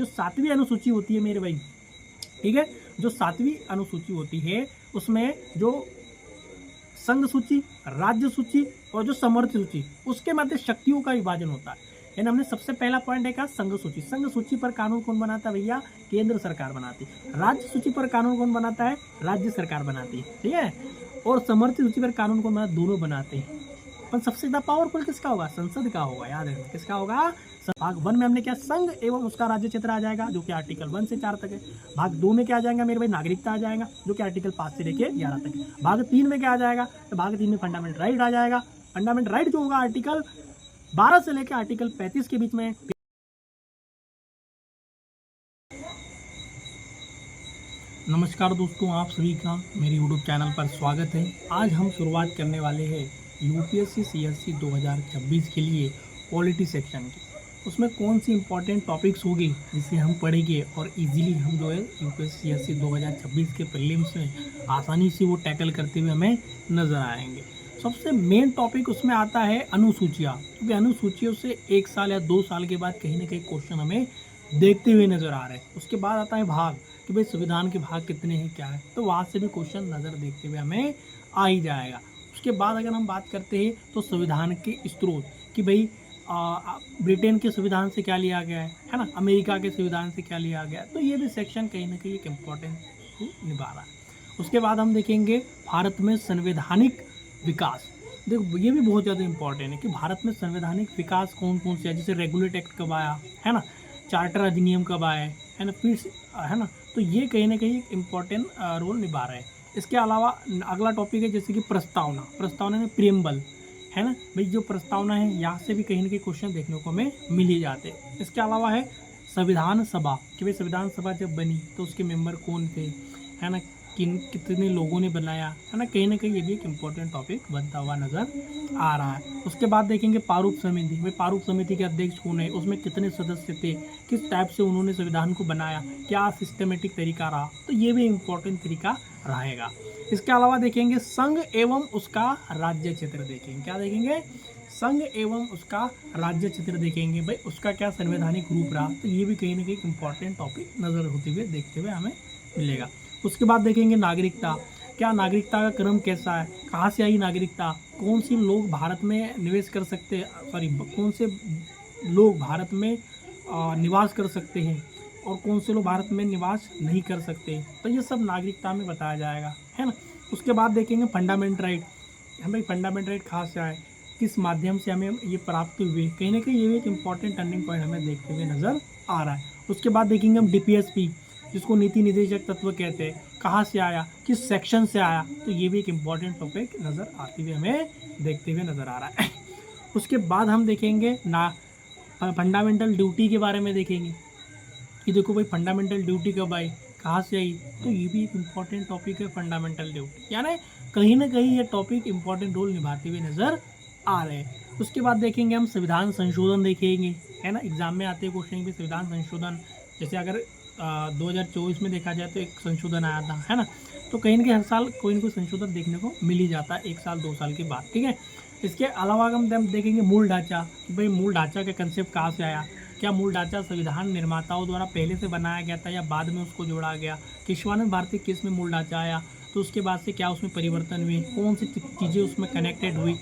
जो 7वीं अनुसूची होती है मेरे भाई, ठीक है, जो 7वीं अनुसूची होती है उसमें जो संघ सूची, राज्य सूची और जो समर्थ सूची, उसके मध्य शक्तियों का विभाजन होता है। यानी हमने सबसे पहला पॉइंट देखा संघ सूची। संघ सूची पर कानून कौन बनाता है भैया? केंद्र सरकार बनाती है। राज्य सूची पर कानून कौन बनाता है? राज्य सरकार बनाती है, ठीक है। और समर्थ सूची पर कानून कौन बनाता है? दोनों बनाते हैं। पर सबसे ज्यादा पावरफुल किसका होगा? संसद का होगा, याद रखना किसका होगा। भाग 1 में हमने क्या, संघ एवं उसका राज्य क्षेत्र आ जाएगा, जो कि आर्टिकल 1 से 4 तक है। भाग 2 में क्या आ जाएगा मेरे भाई? नागरिकता आ जाएगा, जो कि आर्टिकल 5 से लेके 11 तक है। भाग 3 में क्या आ जाएगा? तो भाग 3 में फंडामेंटल राइट आ जाएगा। फंडामेंटल राइट जो होगा आर्टिकल 12 से लेकर आर्टिकल 35 के बीच में। नमस्कार दोस्तों, आप सभी का मेरे यूट्यूब चैनल पर स्वागत है। आज हम शुरुआत करने वाले हैं यूपीएससी सीएससी 2026 के लिए पॉलिटी सेक्शन की। उसमें कौन सी इंपॉर्टेंट टॉपिक्स होगी जिसे हम पढ़ेंगे और इजीली हम जो है यूपीएससी सीएससी 2026 के प्रीलिम्स में आसानी से वो टैकल करते हुए हमें नज़र आएंगे। सबसे मेन टॉपिक उसमें आता है अनुसूचियाँ, क्योंकि अनुसूचियों से 1 साल या 2 साल के बाद कहीं ना कहीं क्वेश्चन हमें देखते हुए नज़र आ रहे हैं। उसके बाद आता है भाग, कि भाई संविधान के भाग कितने हैं, क्या है, तो वहाँ से भी क्वेश्चन नज़र देखते हुए हमें आ ही जाएगा। उसके बाद अगर हम बात करते हैं तो संविधान के स्रोत, कि भाई ब्रिटेन के संविधान से क्या लिया गया है ना, अमेरिका के संविधान से क्या लिया गया, तो ये भी सेक्शन कहीं ना कहीं एक इम्पोर्टेंस निभा रहा है। उसके बाद हम देखेंगे भारत में संवैधानिक विकास। देखो ये भी बहुत ज़्यादा इंपॉर्टेंट है कि भारत में संवैधानिक विकास कौन कौन से है, जैसे रेगुलेट एक्ट कब आया है ना, चार्टर अधिनियम कब आया है ना, फिर है ना, तो ये कहीं ना कहीं एक इम्पॉर्टेंट रोल निभा रहे हैं। इसके अलावा अगला टॉपिक है जैसे कि प्रस्तावना। प्रस्तावना में प्रियम्बल है ना भाई, जो प्रस्तावना है यहाँ से भी कहीं ना कहीं क्वेश्चन देखने को हमें मिल ही जाते हैं। इसके अलावा है संविधान सभा, कि भाई संविधान सभा जब बनी तो उसके मेंबर कौन थे, है ना, कितने लोगों ने बनाया, है ना कहीं ये भी एक इम्पोर्टेंट टॉपिक बनता हुआ नज़र आ रहा है। उसके बाद देखेंगे प्रारूप समिति। भाई प्रारूप समिति के अध्यक्ष कौन है, उसमें कितने सदस्य थे, किस टाइप से उन्होंने संविधान को बनाया, क्या सिस्टमेटिक तरीका रहा, तो ये भी इम्पोर्टेंट तरीका रहेगा। इसके अलावा देखेंगे संघ एवं उसका राज्य क्षेत्र देखेंगे। क्या देखेंगे? संघ एवं उसका राज्य क्षेत्र देखेंगे, भाई उसका क्या संवैधानिक रूप रहा, तो ये भी कहीं ना कहीं इम्पोर्टेंट टॉपिक नज़र होते हुए देखते हुए हमें मिलेगा। उसके बाद देखेंगे नागरिकता। क्या नागरिकता का क्रम कैसा है, कहाँ से आई नागरिकता, कौन से लोग भारत में निवेश कर सकते हैं, कौन से लोग भारत में निवास कर सकते हैं और कौन से लोग भारत में निवास नहीं कर सकते, तो ये सब नागरिकता में बताया जाएगा, है ना। उसके बाद देखेंगे फंडामेंटल राइट। हमें फंडामेंटल राइट कहाँ से आए, किस माध्यम से हमें ये प्राप्त हुए, कहीं ना कहीं ये भी एक इम्पॉर्टेंट टर्निंग पॉइंट हमें देखते हुए नज़र आ रहा है। उसके बाद देखेंगे हम डीपीएसपी, जिसको नीति निर्देशक तत्व कहते हैं, कहाँ से आया, किस सेक्शन से आया, तो ये भी एक इम्पॉर्टेंट टॉपिक नज़र आते हुए हमें देखते हुए नज़र आ रहा है। उसके बाद हम देखेंगे फंडामेंटल ड्यूटी के बारे में देखेंगे कि देखो भाई फंडामेंटल ड्यूटी कब आई, कहाँ से आई, तो ये भी एक इम्पॉर्टेंट टॉपिक है फंडामेंटल ड्यूटी। यानी कहीं ना कहीं ये टॉपिक इम्पॉर्टेंट रोल निभाते हुए नज़र आ रहे हैं। उसके बाद देखेंगे हम संविधान संशोधन देखेंगे, है ना, एग्जाम में आते हैं क्वेश्चन भी संविधान संशोधन। जैसे अगर 2024 में देखा जाए तो एक संशोधन आया था, है ना, तो कहीं ना कहीं हर साल कोई ना कोई संशोधन देखने को मिल ही जाता है 1 साल 2 साल के बाद, ठीक है। इसके अलावा हम देखेंगे मूल ढांचा, कि भाई मूल ढांचा का कंसेप्ट कहाँ से आया, क्या मूल ढांचा संविधान निर्माताओं द्वारा पहले से बनाया गया था या बाद में उसको जोड़ा गया, केशवानंद भारती केस में मूल ढांचा आया तो उसके बाद से क्या उसमें परिवर्तन हुए, कौन सी चीज़ें उसमें कनेक्टेड हुई,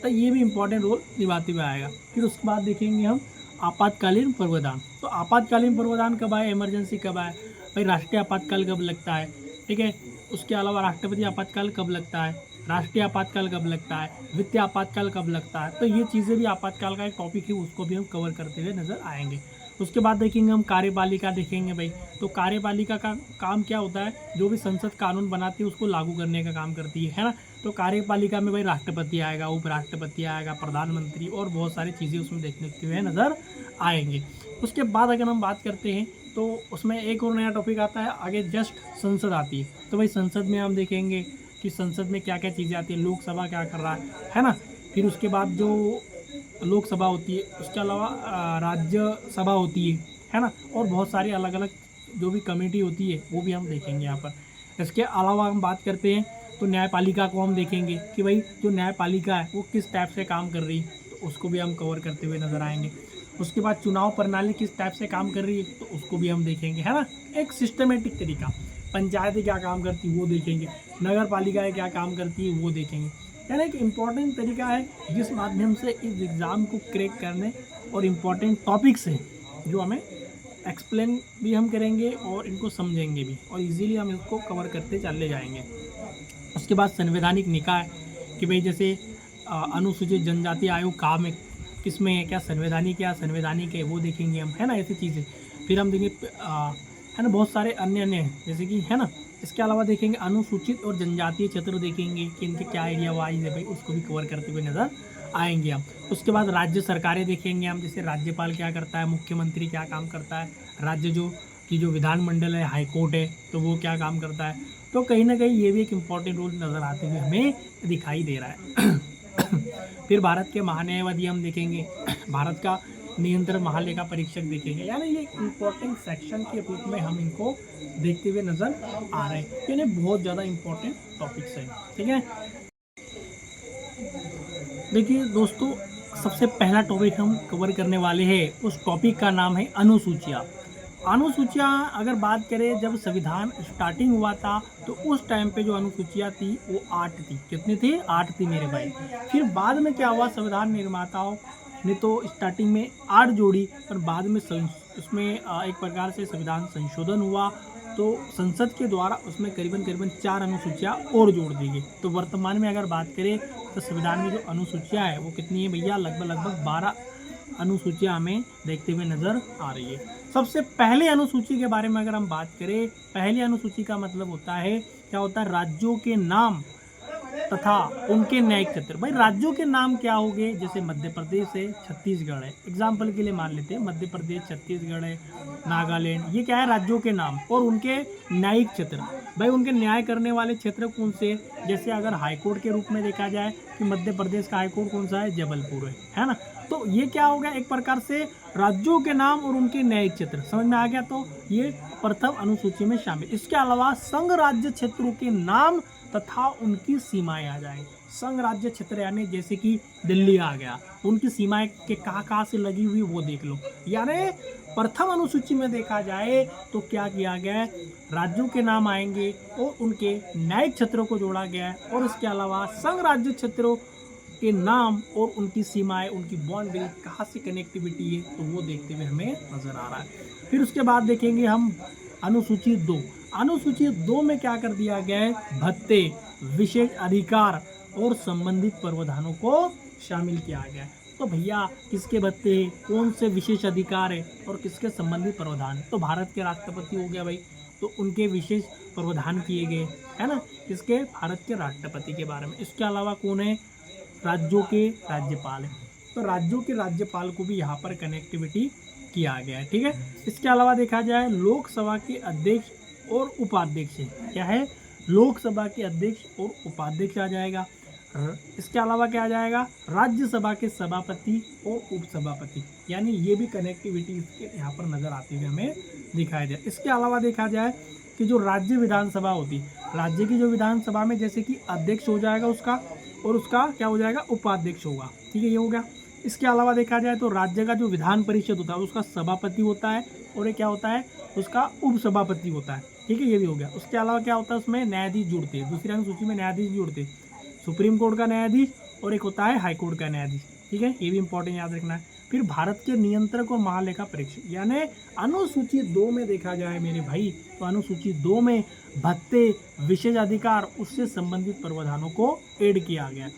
तो ये भी इम्पोर्टेंट रोल निभाते हुए आएगा। फिर उसके बाद देखेंगे हम आपातकालीन प्रावधान। तो आपातकालीन प्रावधान कब आए, इमरजेंसी कब आए, भाई राष्ट्रीय आपातकाल कब लगता है, ठीक है। उसके अलावा राष्ट्रपति आपातकाल कब लगता है, राष्ट्रीय आपातकाल कब लगता है, वित्तीय आपातकाल कब लगता है, तो ये चीज़ें भी आपातकाल का एक टॉपिक है, उसको भी हम कवर करते हुए नज़र आएंगे। उसके बाद देखेंगे हम कार्यपालिका देखेंगे भाई, तो कार्यपालिका का काम क्या होता है, जो भी संसद कानून बनाती है उसको लागू करने का काम करती है ना। तो कार्यपालिका में भाई राष्ट्रपति आएगा, उपराष्ट्रपति आएगा, प्रधानमंत्री और बहुत सारी चीज़ें उसमें देखने हुए नज़र आएंगे। उसके बाद अगर हम बात करते हैं तो उसमें एक और नया टॉपिक आता है आगे, जस्ट संसद आती है। तो भाई संसद में हम देखेंगे कि संसद में क्या क्या चीज़ें आती है, लोकसभा क्या कर रहा है ना। फिर उसके बाद जो लोकसभा होती है, उसके अलावा राज्यसभा होती है ना, और बहुत सारी अलग अलग जो भी कमेटी होती है वो भी हम देखेंगे यहाँ पर। इसके अलावा हम बात करते हैं तो न्यायपालिका को हम देखेंगे कि भाई जो न्यायपालिका है वो किस टाइप से काम कर रही है, तो उसको भी हम कवर करते हुए नज़र आएंगे। उसके बाद चुनाव प्रणाली किस टाइप से काम कर रही है तो उसको भी हम देखेंगे, है ना। एक सिस्टमेटिक तरीका, पंचायतें क्या काम करती है वो देखेंगे, नगर पालिकाएँ क्या काम करती है वो देखेंगे। यानी एक इम्पॉर्टेंट तरीका है जिस माध्यम से इस एग्ज़ाम को क्रैक करने और इम्पॉर्टेंट टॉपिक्स हैं जो हमें एक्सप्लेन भी हम करेंगे और इनको समझेंगे भी, और इजीली हम इसको कवर करते चले जाएंगे। उसके बाद संवैधानिक निकाय कि भाई जैसे अनुसूचित जनजाति आयोग काम में किस में है, क्या संवैधानिक है वो देखेंगे हम, है ना, ऐसी चीज़ें। फिर हम देखेंगे है ना बहुत सारे अन्य जैसे कि, है ना। इसके अलावा देखेंगे अनुसूचित और जनजातीय क्षेत्र देखेंगे कि इनके क्या एरिया वाइज है भाई, उसको भी कवर करते हुए नज़र आएंगे हम। उसके बाद राज्य सरकारें देखेंगे हम, जैसे राज्यपाल क्या करता है, मुख्यमंत्री क्या काम करता है, राज्य जो विधानमंडल है, हाई कोर्ट है, तो वो क्या काम करता है। तो कहीं ना कहीं ये भी एक इम्पॉर्टेंट रोल नज़र आते हुए हमें दिखाई दे रहा है। फिर भारत के महान्यायवादी हम देखेंगे, भारत का नियंत्रण महालेखा परीक्षक देखेंगे। यानी ये इम्पोर्टेंट सेक्शन के रूप में हम इनको देखते हुए नज़र आ रहे हैं। यानी बहुत ज़्यादा इम्पोर्टेंट टॉपिक्स हैं, ठीक है। देखिए दोस्तों, सबसे पहला टॉपिक हम कवर करने वाले हैं, उस टॉपिक का नाम है अनुसूचियाँ। अनुसूचियाँ अगर बात करें, जब संविधान स्टार्टिंग हुआ था तो उस टाइम पे जो अनुसूचियाँ थी वो 8 थी। कितनी थी? 8 थी मेरे भाई। फिर बाद में क्या हुआ, संविधान निर्माताओं ने तो स्टार्टिंग में 8 जोड़ी, पर बाद में उसमें एक प्रकार से संविधान संशोधन हुआ तो संसद के द्वारा उसमें करीबन 4 अनुसूचियाँ और जोड़ दी गई। तो वर्तमान में अगर बात करें तो संविधान में जो अनुसूचियाँ है वो कितनी है भैया, लगभग 12 अनुसूचियाँ हमें देखते हुए नज़र आ रही है। सबसे पहले अनुसूची के बारे में अगर हम बात करें, पहली अनुसूची का मतलब होता है, क्या होता है, राज्यों के नाम तथा उनके न्यायिक क्षेत्र। भाई राज्यों के नाम क्या हो गए, जैसे मध्य प्रदेश है, छत्तीसगढ़ है, एग्जाम्पल के लिए मान लेते हैं मध्य प्रदेश, छत्तीसगढ़ है, नागालैंड, ये क्या है राज्यों के नाम। और उनके न्यायिक क्षेत्र, भाई उनके न्याय करने वाले क्षेत्र कौन से, जैसे अगर हाईकोर्ट के रूप में देखा जाए कि मध्य प्रदेश का हाईकोर्ट कौन सा है, जबलपुर है ना। तो ये क्या हो गया, एक प्रकार से राज्यों के नाम और उनके न्यायिक क्षेत्र, समझ में आ गया। तो ये प्रथम अनुसूची में शामिल। इसके अलावा संघ राज्य क्षेत्रों के नाम तथा उनकी सीमाएं आ जाएंगी। संघ राज्य क्षेत्र यानी जैसे कि दिल्ली आ गया, उनकी सीमाएं के कहाँ से लगी हुई वो देख लो। यानी प्रथम अनुसूची में देखा जाए तो क्या किया गया है, राज्यों के नाम आएंगे और उनके न्यायिक क्षेत्रों को जोड़ा गया है, और इसके अलावा संघ राज्य क्षेत्रों के नाम और उनकी सीमाएं, उनकी बाउंड्री कहाँ से कनेक्टिविटी है तो वो देखते हुए हमें नजर आ रहा है। फिर उसके बाद देखेंगे हम अनुसूची 2। अनुसूची 2 में क्या कर दिया गया है, भत्ते, विशेष अधिकार और संबंधित प्रावधानों को शामिल किया गया है। तो भैया किसके भत्ते, कौन से विशेष अधिकार है और किसके संबंधित प्रावधान। तो भारत के राष्ट्रपति हो गया भाई, तो उनके विशेष प्रावधान किए गए, है ना, किसके, भारत के राष्ट्रपति के बारे में। इसके अलावा कौन है, राज्यों के राज्यपाल है, तो राज्यों के राज्यपाल को भी यहाँ पर कनेक्टिविटी किया गया है, ठीक है। इसके अलावा देखा जाए लोकसभा के अध्यक्ष और उपाध्यक्ष, क्या है, लोकसभा के अध्यक्ष और उपाध्यक्ष आ जाएगा। इसके अलावा क्या आ जाएगा, राज्यसभा के सभापति और उपसभापति, यानी ये भी कनेक्टिविटी इसके यहाँ पर नजर आती हुई हमें दिखाई दे। इसके अलावा देखा जाए कि जो राज्य विधानसभा होती, राज्य की जो विधानसभा में जैसे कि अध्यक्ष हो जाएगा उसका, और उसका क्या हो जाएगा, उपाध्यक्ष होगा, ठीक है, ये हो गया। इसके अलावा देखा जाए तो राज्य का जो विधान परिषद होता है उसका सभापति होता है, और ये क्या होता है, उसका उपसभापति होता है, ठीक है, ये भी हो गया। उसके अलावा क्या होता है, उसमें न्यायाधीश जुड़ते हैं, दूसरी अनुसूची में न्यायाधीश जुड़ते हैं, सुप्रीम कोर्ट का न्यायाधीश और एक होता है हाई कोर्ट का न्यायाधीश, ठीक है, ये भी इंपॉर्टेंट याद रखना है। फिर भारत के नियंत्रक और महालेखा परीक्षक, यानी अनुसूची 2 में देखा जाए मेरे भाई, तो अनुसूची 2 में भत्ते, विशेष अधिकार, उससे संबंधित प्रावधानों को ऐड किया गया।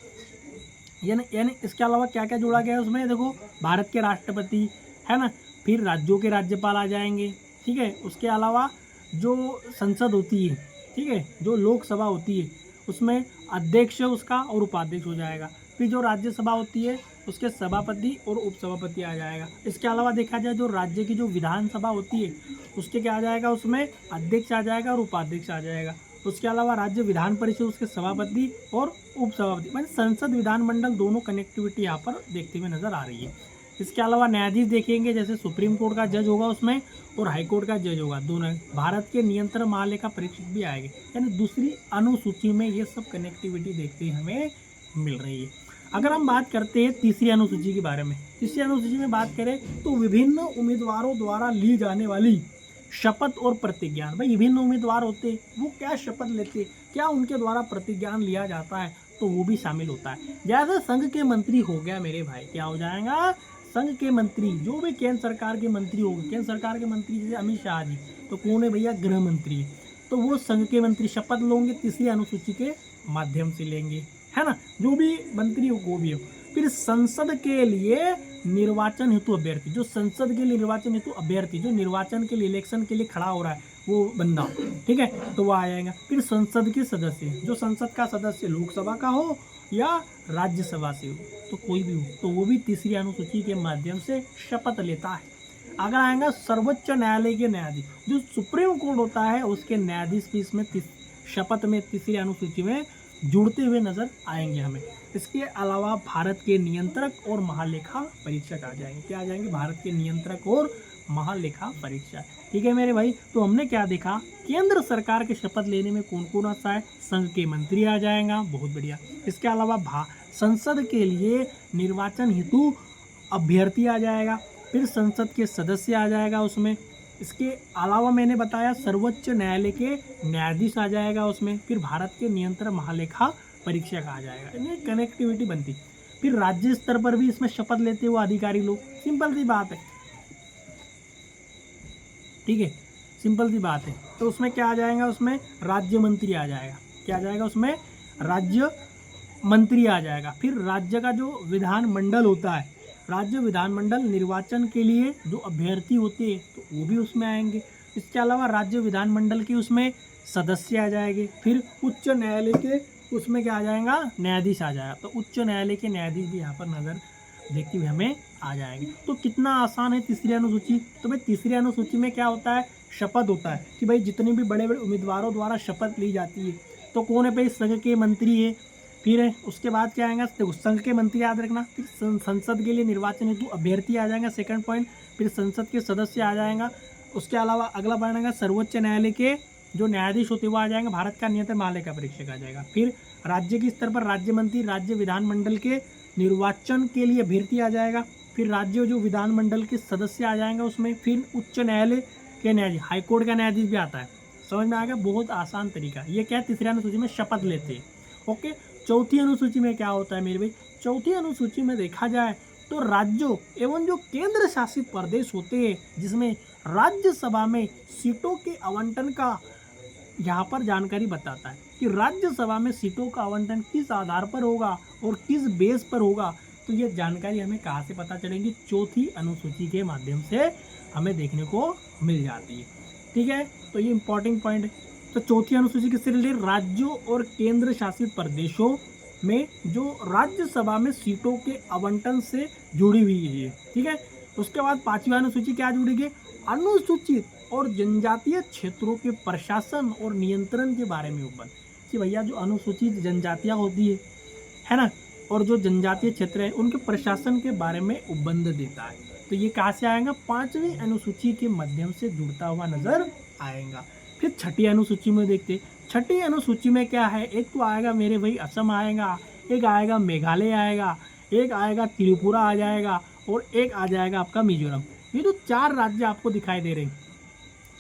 यानी इसके अलावा क्या क्या जोड़ा गया है उसमें, देखो भारत के राष्ट्रपति, है ना, फिर राज्यों के राज्यपाल आ जाएंगे, ठीक है। उसके अलावा जो संसद होती है, ठीक है, जो लोकसभा होती है उसमें अध्यक्ष उसका और उपाध्यक्ष हो जाएगा। फिर जो राज्यसभा होती है उसके सभापति और उपसभापति आ जाएगा। इसके अलावा देखा जाए जो राज्य की जो विधानसभा होती है उसके क्या आ जाएगा, उसमें अध्यक्ष आ जाएगा और उपाध्यक्ष आ जाएगा। उसके अलावा राज्य विधान परिषद उसके सभापति और उपसभापति, मतलब संसद विधानमंडल दोनों कनेक्टिविटी यहाँ पर देखते हुए नजर आ रही है। इसके अलावा न्यायाधीश देखेंगे, जैसे सुप्रीम कोर्ट का जज होगा उसमें और हाई कोर्ट का जज होगा, दोनों। भारत के नियंत्रण महालेखा परीक्षक भी आएंगे, यानी दूसरी अनुसूची में ये सब कनेक्टिविटी देखते ही हमें मिल रही है। अगर हम बात करते हैं तीसरी अनुसूची के बारे में, तीसरी अनुसूची में बात करें तो विभिन्न उम्मीदवारों द्वारा ली जाने वाली शपथ और प्रतिज्ञान। भाई विभिन्न उम्मीदवार होते वो क्या शपथ लेते, क्या उनके द्वारा प्रतिज्ञान लिया जाता है, तो वो भी शामिल होता है। जैसे संघ के मंत्री हो गया मेरे भाई, क्या हो जाएगा, संघ के मंत्री, जो भी केंद्र सरकार के मंत्री होंगे, केंद्र सरकार के मंत्री जैसे अमित शाह जी, तो कौन है भैया, गृह मंत्री, तो वो संघ के मंत्री शपथ लेंगे तीसरी अनुसूची के माध्यम से लेंगे, है ना, जो भी मंत्री हो वो भी हो। फिर संसद के लिए निर्वाचन हेतु अभ्यर्थी, जो संसद के लिए निर्वाचन हेतु अभ्यर्थी, जो निर्वाचन के लिए इलेक्शन के लिए खड़ा हो रहा है वो बंदा, ठीक है, तो वो आ जाएगा। फिर संसद के सदस्य, जो संसद का सदस्य लोकसभा का हो या राज्यसभा से हो, तो कोई भी हो, तो वो भी तीसरी अनुसूची के माध्यम से शपथ लेता है। अगर आएगा सर्वोच्च न्यायालय के न्यायाधीश, जो सुप्रीम कोर्ट होता है उसके न्यायाधीश भी इसमें शपथ में तीसरी अनुसूची में जुड़ते हुए नजर आएंगे हमें। इसके अलावा भारत के नियंत्रक और महालेखा परीक्षक आ जाएंगे। क्या आ जाएंगे, भारत के नियंत्रक और महालेखा परीक्षक। ठीक है मेरे भाई, तो हमने क्या देखा, केंद्र सरकार के शपथ लेने में कौन कौन आता है, संघ के मंत्री आ जाएगा, बहुत बढ़िया। इसके अलावा संसद के लिए निर्वाचन हेतु अभ्यर्थी आ जाएगा, फिर संसद के सदस्य आ जाएगा उसमें। इसके अलावा मैंने बताया सर्वोच्च न्यायालय के न्यायाधीश आ जाएगा उसमें, फिर भारत के नियंत्रक महालेखा परीक्षक आ जाएगा, इन्हें कनेक्टिविटी बनती। फिर राज्य स्तर पर भी इसमें शपथ लेते हुए अधिकारी लोग, सिंपल सी बात है, ठीक है, सिंपल सी बात है। तो उसमें क्या आ जाएगा, उसमें राज्य मंत्री आ जाएगा, क्या आ जाएगा उसमें, राज्य मंत्री आ जाएगा। फिर राज्य का जो विधान मंडल होता है, राज्य विधानमंडल निर्वाचन के लिए जो अभ्यर्थी होते हैं तो वो भी उसमें आएंगे। इसके अलावा राज्य विधानमंडल के उसमें सदस्य आ जाएंगे। फिर उच्च न्यायालय के उसमें क्या आ जाएगा, न्यायाधीश आ जाएगा, तो उच्च न्यायालय के न्यायाधीश भी यहाँ पर नज़र देखते हुए हमें आ जाएंगे। तो कितना आसान है तीसरी अनुसूची। तो भाई तीसरी अनुसूची में क्या होता है, शपथ होता है कि भाई जितने भी बड़े बड़े उम्मीदवारों द्वारा शपथ ली जाती है, तो कौन है भाई, संघ के मंत्री है। फिर है उसके बाद क्या आएगा, देखो संघ के मंत्री याद रखना, फिर संसद के लिए निर्वाचन हेतु अभ्यर्थी आ जाएगा, सेकंड पॉइंट। फिर संसद के सदस्य आ जाएगा। उसके अलावा अगला पॉइंट आएगा सर्वोच्च न्यायालय के जो न्यायाधीश होते हैं वो आ जाएंगे, भारत का नियंत्रक महालेखा परीक्षक आ जाएगा। फिर राज्य के स्तर पर राज्य मंत्री, राज्य विधानमंडल के निर्वाचन के लिए अभ्यर्थी आ जाएगा। फिर राज्य जो विधानमंडल के सदस्य आ जाएंगे उसमें। फिर उच्च न्यायालय के न्यायाधीश, हाईकोर्ट का न्यायाधीश भी आता है। समझ में आ गया, बहुत आसान तरीका। ये क्या है, तीसरी अनुसूची में शपथ लेते हैं। ओके, चौथी अनुसूची में क्या होता है मेरे भाई, चौथी अनुसूची में देखा जाए तो राज्यों एवं जो केंद्र शासित प्रदेश होते हैं जिसमें राज्यसभा में सीटों के आवंटन का यहाँ पर जानकारी बताता है कि राज्यसभा में सीटों का आवंटन किस आधार पर होगा और किस बेस पर होगा। तो ये जानकारी हमें कहाँ से पता चलेगी, चौथी अनुसूची के माध्यम से हमें देखने को मिल जाती है। ठीक है, तो ये इंपॉर्टेंट पॉइंट है। तो चौथी अनुसूची किससे रिलेटेड, राज्यों और केंद्र शासित प्रदेशों में जो राज्यसभा में सीटों के आवंटन से जुड़ी हुई है। ठीक है, उसके बाद पांचवी अनुसूची क्या जुड़ेगी, अनुसूचित और जनजातीय क्षेत्रों के प्रशासन और नियंत्रण के बारे में उपबंध, कि भैया जो अनुसूचित जनजातियां होती है ना, और जो जनजातीय क्षेत्र है उनके प्रशासन के बारे में उपबंध देता है। तो ये कहाँ से आएगा, पांचवी अनुसूची के माध्यम से जुड़ता हुआ नजर आएगा। फिर छठी अनुसूची में देखते, छठी अनुसूची में क्या है, एक तो आएगा मेरे भाई असम आएगा, एक आएगा मेघालय आएगा, एक आएगा त्रिपुरा आ जाएगा और एक आ जाएगा आपका मिजोरम। ये तो चार राज्य आपको दिखाई दे रहे हैं।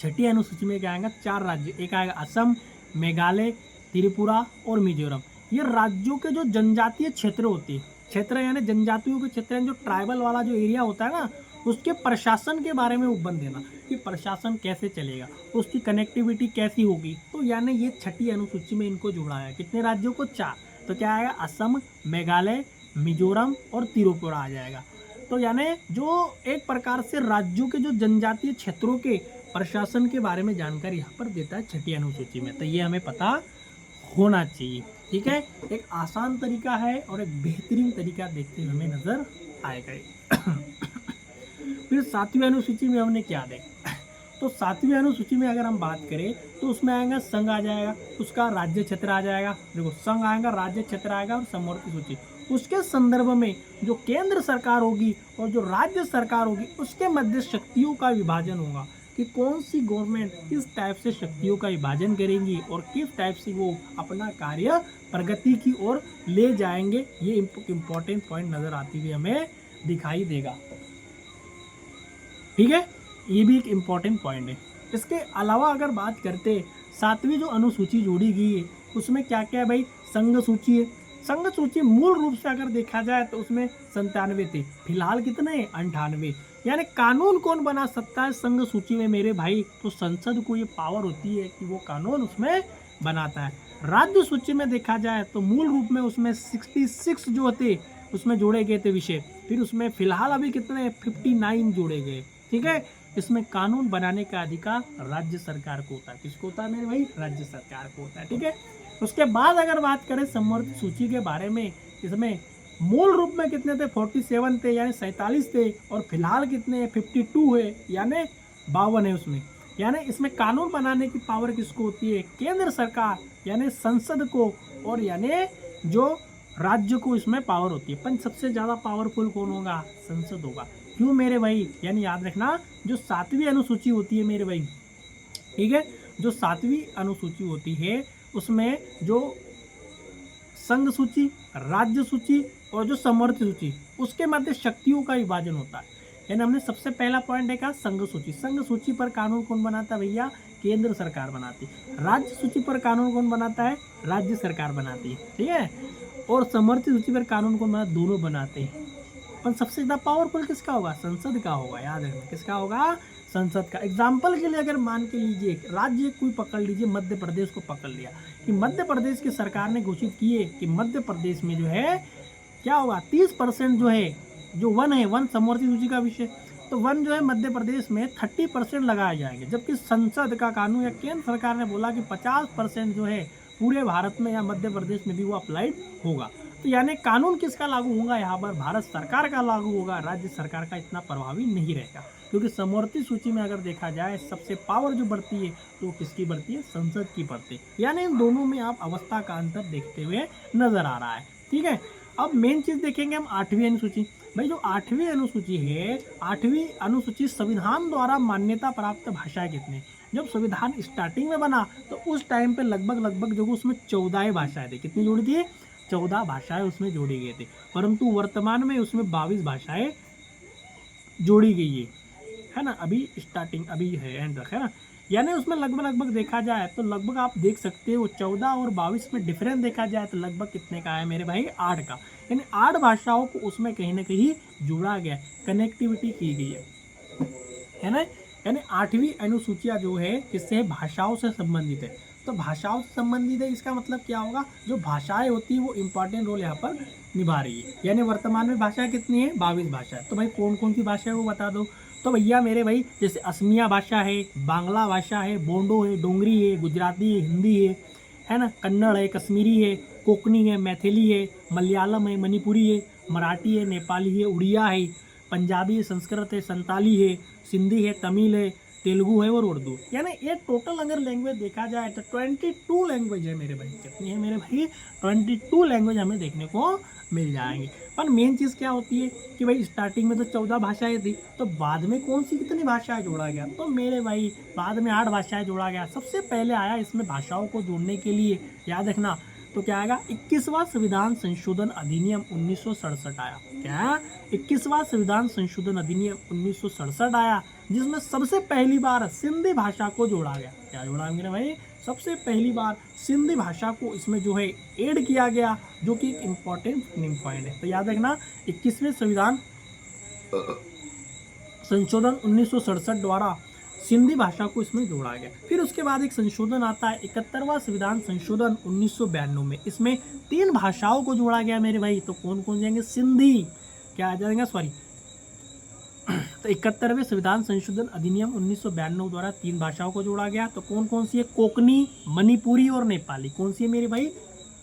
छठी अनुसूची में क्या आएगा, चार राज्य, एक आएगा असम, मेघालय, त्रिपुरा और मिजोरम। ये राज्यों के जो जनजातीय क्षेत्र होते हैं, क्षेत्र यानी जनजातियों के क्षेत्र, जो ट्राइबल वाला जो एरिया होता है ना, उसके प्रशासन के बारे में उपबंध देना कि प्रशासन कैसे चलेगा, उसकी कनेक्टिविटी कैसी होगी। तो यानी ये छठी अनुसूची में इनको जोड़ा है। कितने राज्यों को, चार। तो क्या आएगा, असम, मेघालय, मिजोरम और त्रिपुरा आ जाएगा। तो यानी जो एक प्रकार से राज्यों के जो जनजातीय क्षेत्रों के प्रशासन के बारे में जानकारी यहाँ पर देता है छठी अनुसूची में। तो ये हमें पता होना चाहिए। ठीक है, एक आसान तरीका है और एक बेहतरीन तरीका देखते हुए हमें नजर आएगा। फिर सातवीं अनुसूची में हमने क्या देखा, तो सातवीं अनुसूची में अगर हम बात करें तो उसमें आएगा संघ आ जाएगा, उसका राज्य क्षेत्र आ जाएगा। देखो संघ आएगा, राज्य क्षेत्र आएगा और समवर्ती सूची। उसके संदर्भ में जो केंद्र सरकार होगी और जो राज्य सरकार होगी उसके मध्य शक्तियों का विभाजन होगा कि कौन सी गवर्नमेंट किस टाइप से शक्तियों का विभाजन करेंगी और किस टाइप से वो अपना कार्य प्रगति की ओर ले जाएंगे, ये इम्पोर्टेंट पॉइंट नज़र आती हुई हमें दिखाई देगा। ठीक है, ये भी एक इम्पॉर्टेंट पॉइंट है। इसके अलावा अगर बात करते 7वीं जो अनुसूची जोड़ी गई है उसमें क्या क्या है भाई, संघ सूची है। संघ सूची मूल रूप से अगर देखा जाए तो उसमें 97 थे, फिलहाल कितने हैं 98। यानी कानून कौन बना सकता है संघ सूची में मेरे भाई, तो संसद को ये पावर होती है कि वो कानून उसमें बनाता है। राज्य सूची में देखा जाए तो मूल रूप में उसमें 66 जो थे उसमें जोड़े गए थे विषय, फिर उसमें फिलहाल अभी कितने 59 जोड़े गए। ठीक है, इसमें कानून बनाने का अधिकार राज्य सरकार को होता है। किसको होता है मेरे भाई, राज्य सरकार को होता है। ठीक है, उसके बाद अगर बात करें समवर्ती सूची के बारे में, इसमें मूल रूप में कितने थे 47 थे यानी 47 थे, और फिलहाल कितने 52 है यानी 52 है उसमें। यानी इसमें कानून बनाने की पावर किसको होती है, केंद्र सरकार यानी संसद को, और यानी जो राज्य को इसमें पावर होती है। पर सबसे ज़्यादा पावरफुल कौन होगा, संसद होगा। क्यों मेरे भाई, यानी याद रखना जो 7वीं अनुसूची होती है मेरे भाई, ठीक है, जो 7वीं अनुसूची होती है उसमें जो संघ सूची, राज्य सूची और जो समवर्ती सूची, उसके मध्य शक्तियों का विभाजन होता है। यानी हमने सबसे पहला पॉइंट देखा संघ सूची। संघ सूची पर कानून कौन बनाता है भैया, केंद्र सरकार बनाती है। राज्य सूची पर कानून कौन बनाता है, राज्य सरकार बनाती है। ठीक है, और समवर्ती सूची पर कानून कौन बनाता है, दोनों बनाते हैं। पर सबसे ज़्यादा पावरफुल किसका होगा, संसद का होगा। याद रखना किसका होगा, संसद का। एग्जाम्पल के लिए अगर मान के लीजिए राज्य कोई पकड़ लीजिए, मध्य प्रदेश को पकड़ लिया कि मध्य प्रदेश की सरकार ने घोषित किए कि मध्य प्रदेश में जो है क्या होगा 30% जो है, जो वन है, वन समवर्ती सूची का विषय, तो वन जो है मध्य प्रदेश में 30% लगाए जाएंगे, जबकि संसद का कानून या केंद्र सरकार ने बोला कि 50% जो है पूरे भारत में या मध्य प्रदेश में भी वो अप्लाइड होगा। तो यानी कानून किसका लागू होगा, यहाँ पर भारत सरकार का लागू होगा, राज्य सरकार का इतना प्रभावी नहीं रहेगा। क्योंकि समवर्ती सूची में अगर देखा जाए सबसे पावर जो बढ़ती है तो किसकी बढ़ती है, संसद की बढ़ती है। यानी इन दोनों में आप अवस्था का अंतर देखते हुए नजर आ रहा है। ठीक है, अब मेन चीज देखेंगे हम 8वीं अनुसूची। भाई जो 8वीं अनुसूची है, 8वीं अनुसूची संविधान द्वारा मान्यता प्राप्त भाषाएं कितने। जब संविधान स्टार्टिंग में बना तो उस टाइम पे लगभग जो उसमें 14 भाषाएं थी। कितनी जोड़ी थी, 14 भाषाएं उसमें जोड़ी गई थी, परंतु वर्तमान में उसमें 22 भाषाएं जोड़ी गई है ना। अभी स्टार्टिंग अभी है एंड रखा है ना। यानी उसमें लगभग देखा जाए तो लगभग आप देख सकते हो 14 और 22 में डिफरेंस देखा जाए तो लगभग कितने का है मेरे भाई, 8 का। यानी 8 भाषाओं को उसमें कहीं ना कहीं जोड़ा गया, कनेक्टिविटी की गई है ना। यानी 8वीं अनुसूचिया जो है किससे, भाषाओं से संबंधित है। तो भाषाओं से संबंधित है, इसका मतलब क्या होगा, जो भाषाएं होती है वो इंपॉर्टेंट रोल यहाँ पर निभा रही है। यानी वर्तमान में भाषाएं कितनी है, 22 भाषाएं। तो भाई कौन कौन सी भाषा है वो बता दो। तो भैया मेरे भाई जैसे असमिया भाषा है, बांग्ला भाषा है, बोंडो है, डोंगरी है, गुजराती है, हिंदी है ना, कन्नड़ है, कश्मीरी है, कोकनी है, मैथिली है, मलयालम है, मणिपुरी है, मराठी है, नेपाली है, उड़िया है, पंजाबी है, संस्कृत है, संताली है, सिंधी है, तमिल है, तेलुगु है और उर्दू। यानी ये टोटल अगर लैंग्वेज देखा जाए तो 22 लैंग्वेज है मेरे भाई। कितनी है मेरे भाई, 22 लैंग्वेज हमें देखने को मिल जाएंगे। पर मेन चीज़ क्या होती है कि भाई स्टार्टिंग में तो 14 भाषाएं थी, तो बाद में कौन सी कितनी भाषाएं जोड़ा गया, तो मेरे भाई बाद में 8 भाषाएं जोड़ा गया। सबसे पहले आया इसमें भाषाओं को जोड़ने के लिए, याद रखना, तो क्या आएगा, 21वां संविधान संशोधन अधिनियम 1967 आया। क्या, 21वां संविधान संशोधन अधिनियम 1967 आया, जिसमें सबसे पहली बार सिंधी भाषा को जोड़ा गया। क्या जोड़ा मेरे भाई, सबसे पहली बार सिंधी भाषा को इसमें जो है ऐड किया गया, जो कि एक इम्पॉर्टेंट पॉइंट है। तो याद रखना 21वें संविधान संशोधन 1967 द्वारा सिंधी भाषा को इसमें जोड़ा गया। फिर उसके बाद एक संशोधन आता है 71वां संविधान संशोधन 1992 में, इसमें 3 भाषाओं को जोड़ा गया मेरे भाई। तो कौन कौन जाएंगे, सिंधी, क्या आ जाएगा सॉरी, तो 71वें संविधान संशोधन अधिनियम 1992 द्वारा 3 भाषाओं को जोड़ा गया। तो कौन कौन सी है, कोकनी, मणिपुरी और नेपाली। कौन सी है मेरे भाई,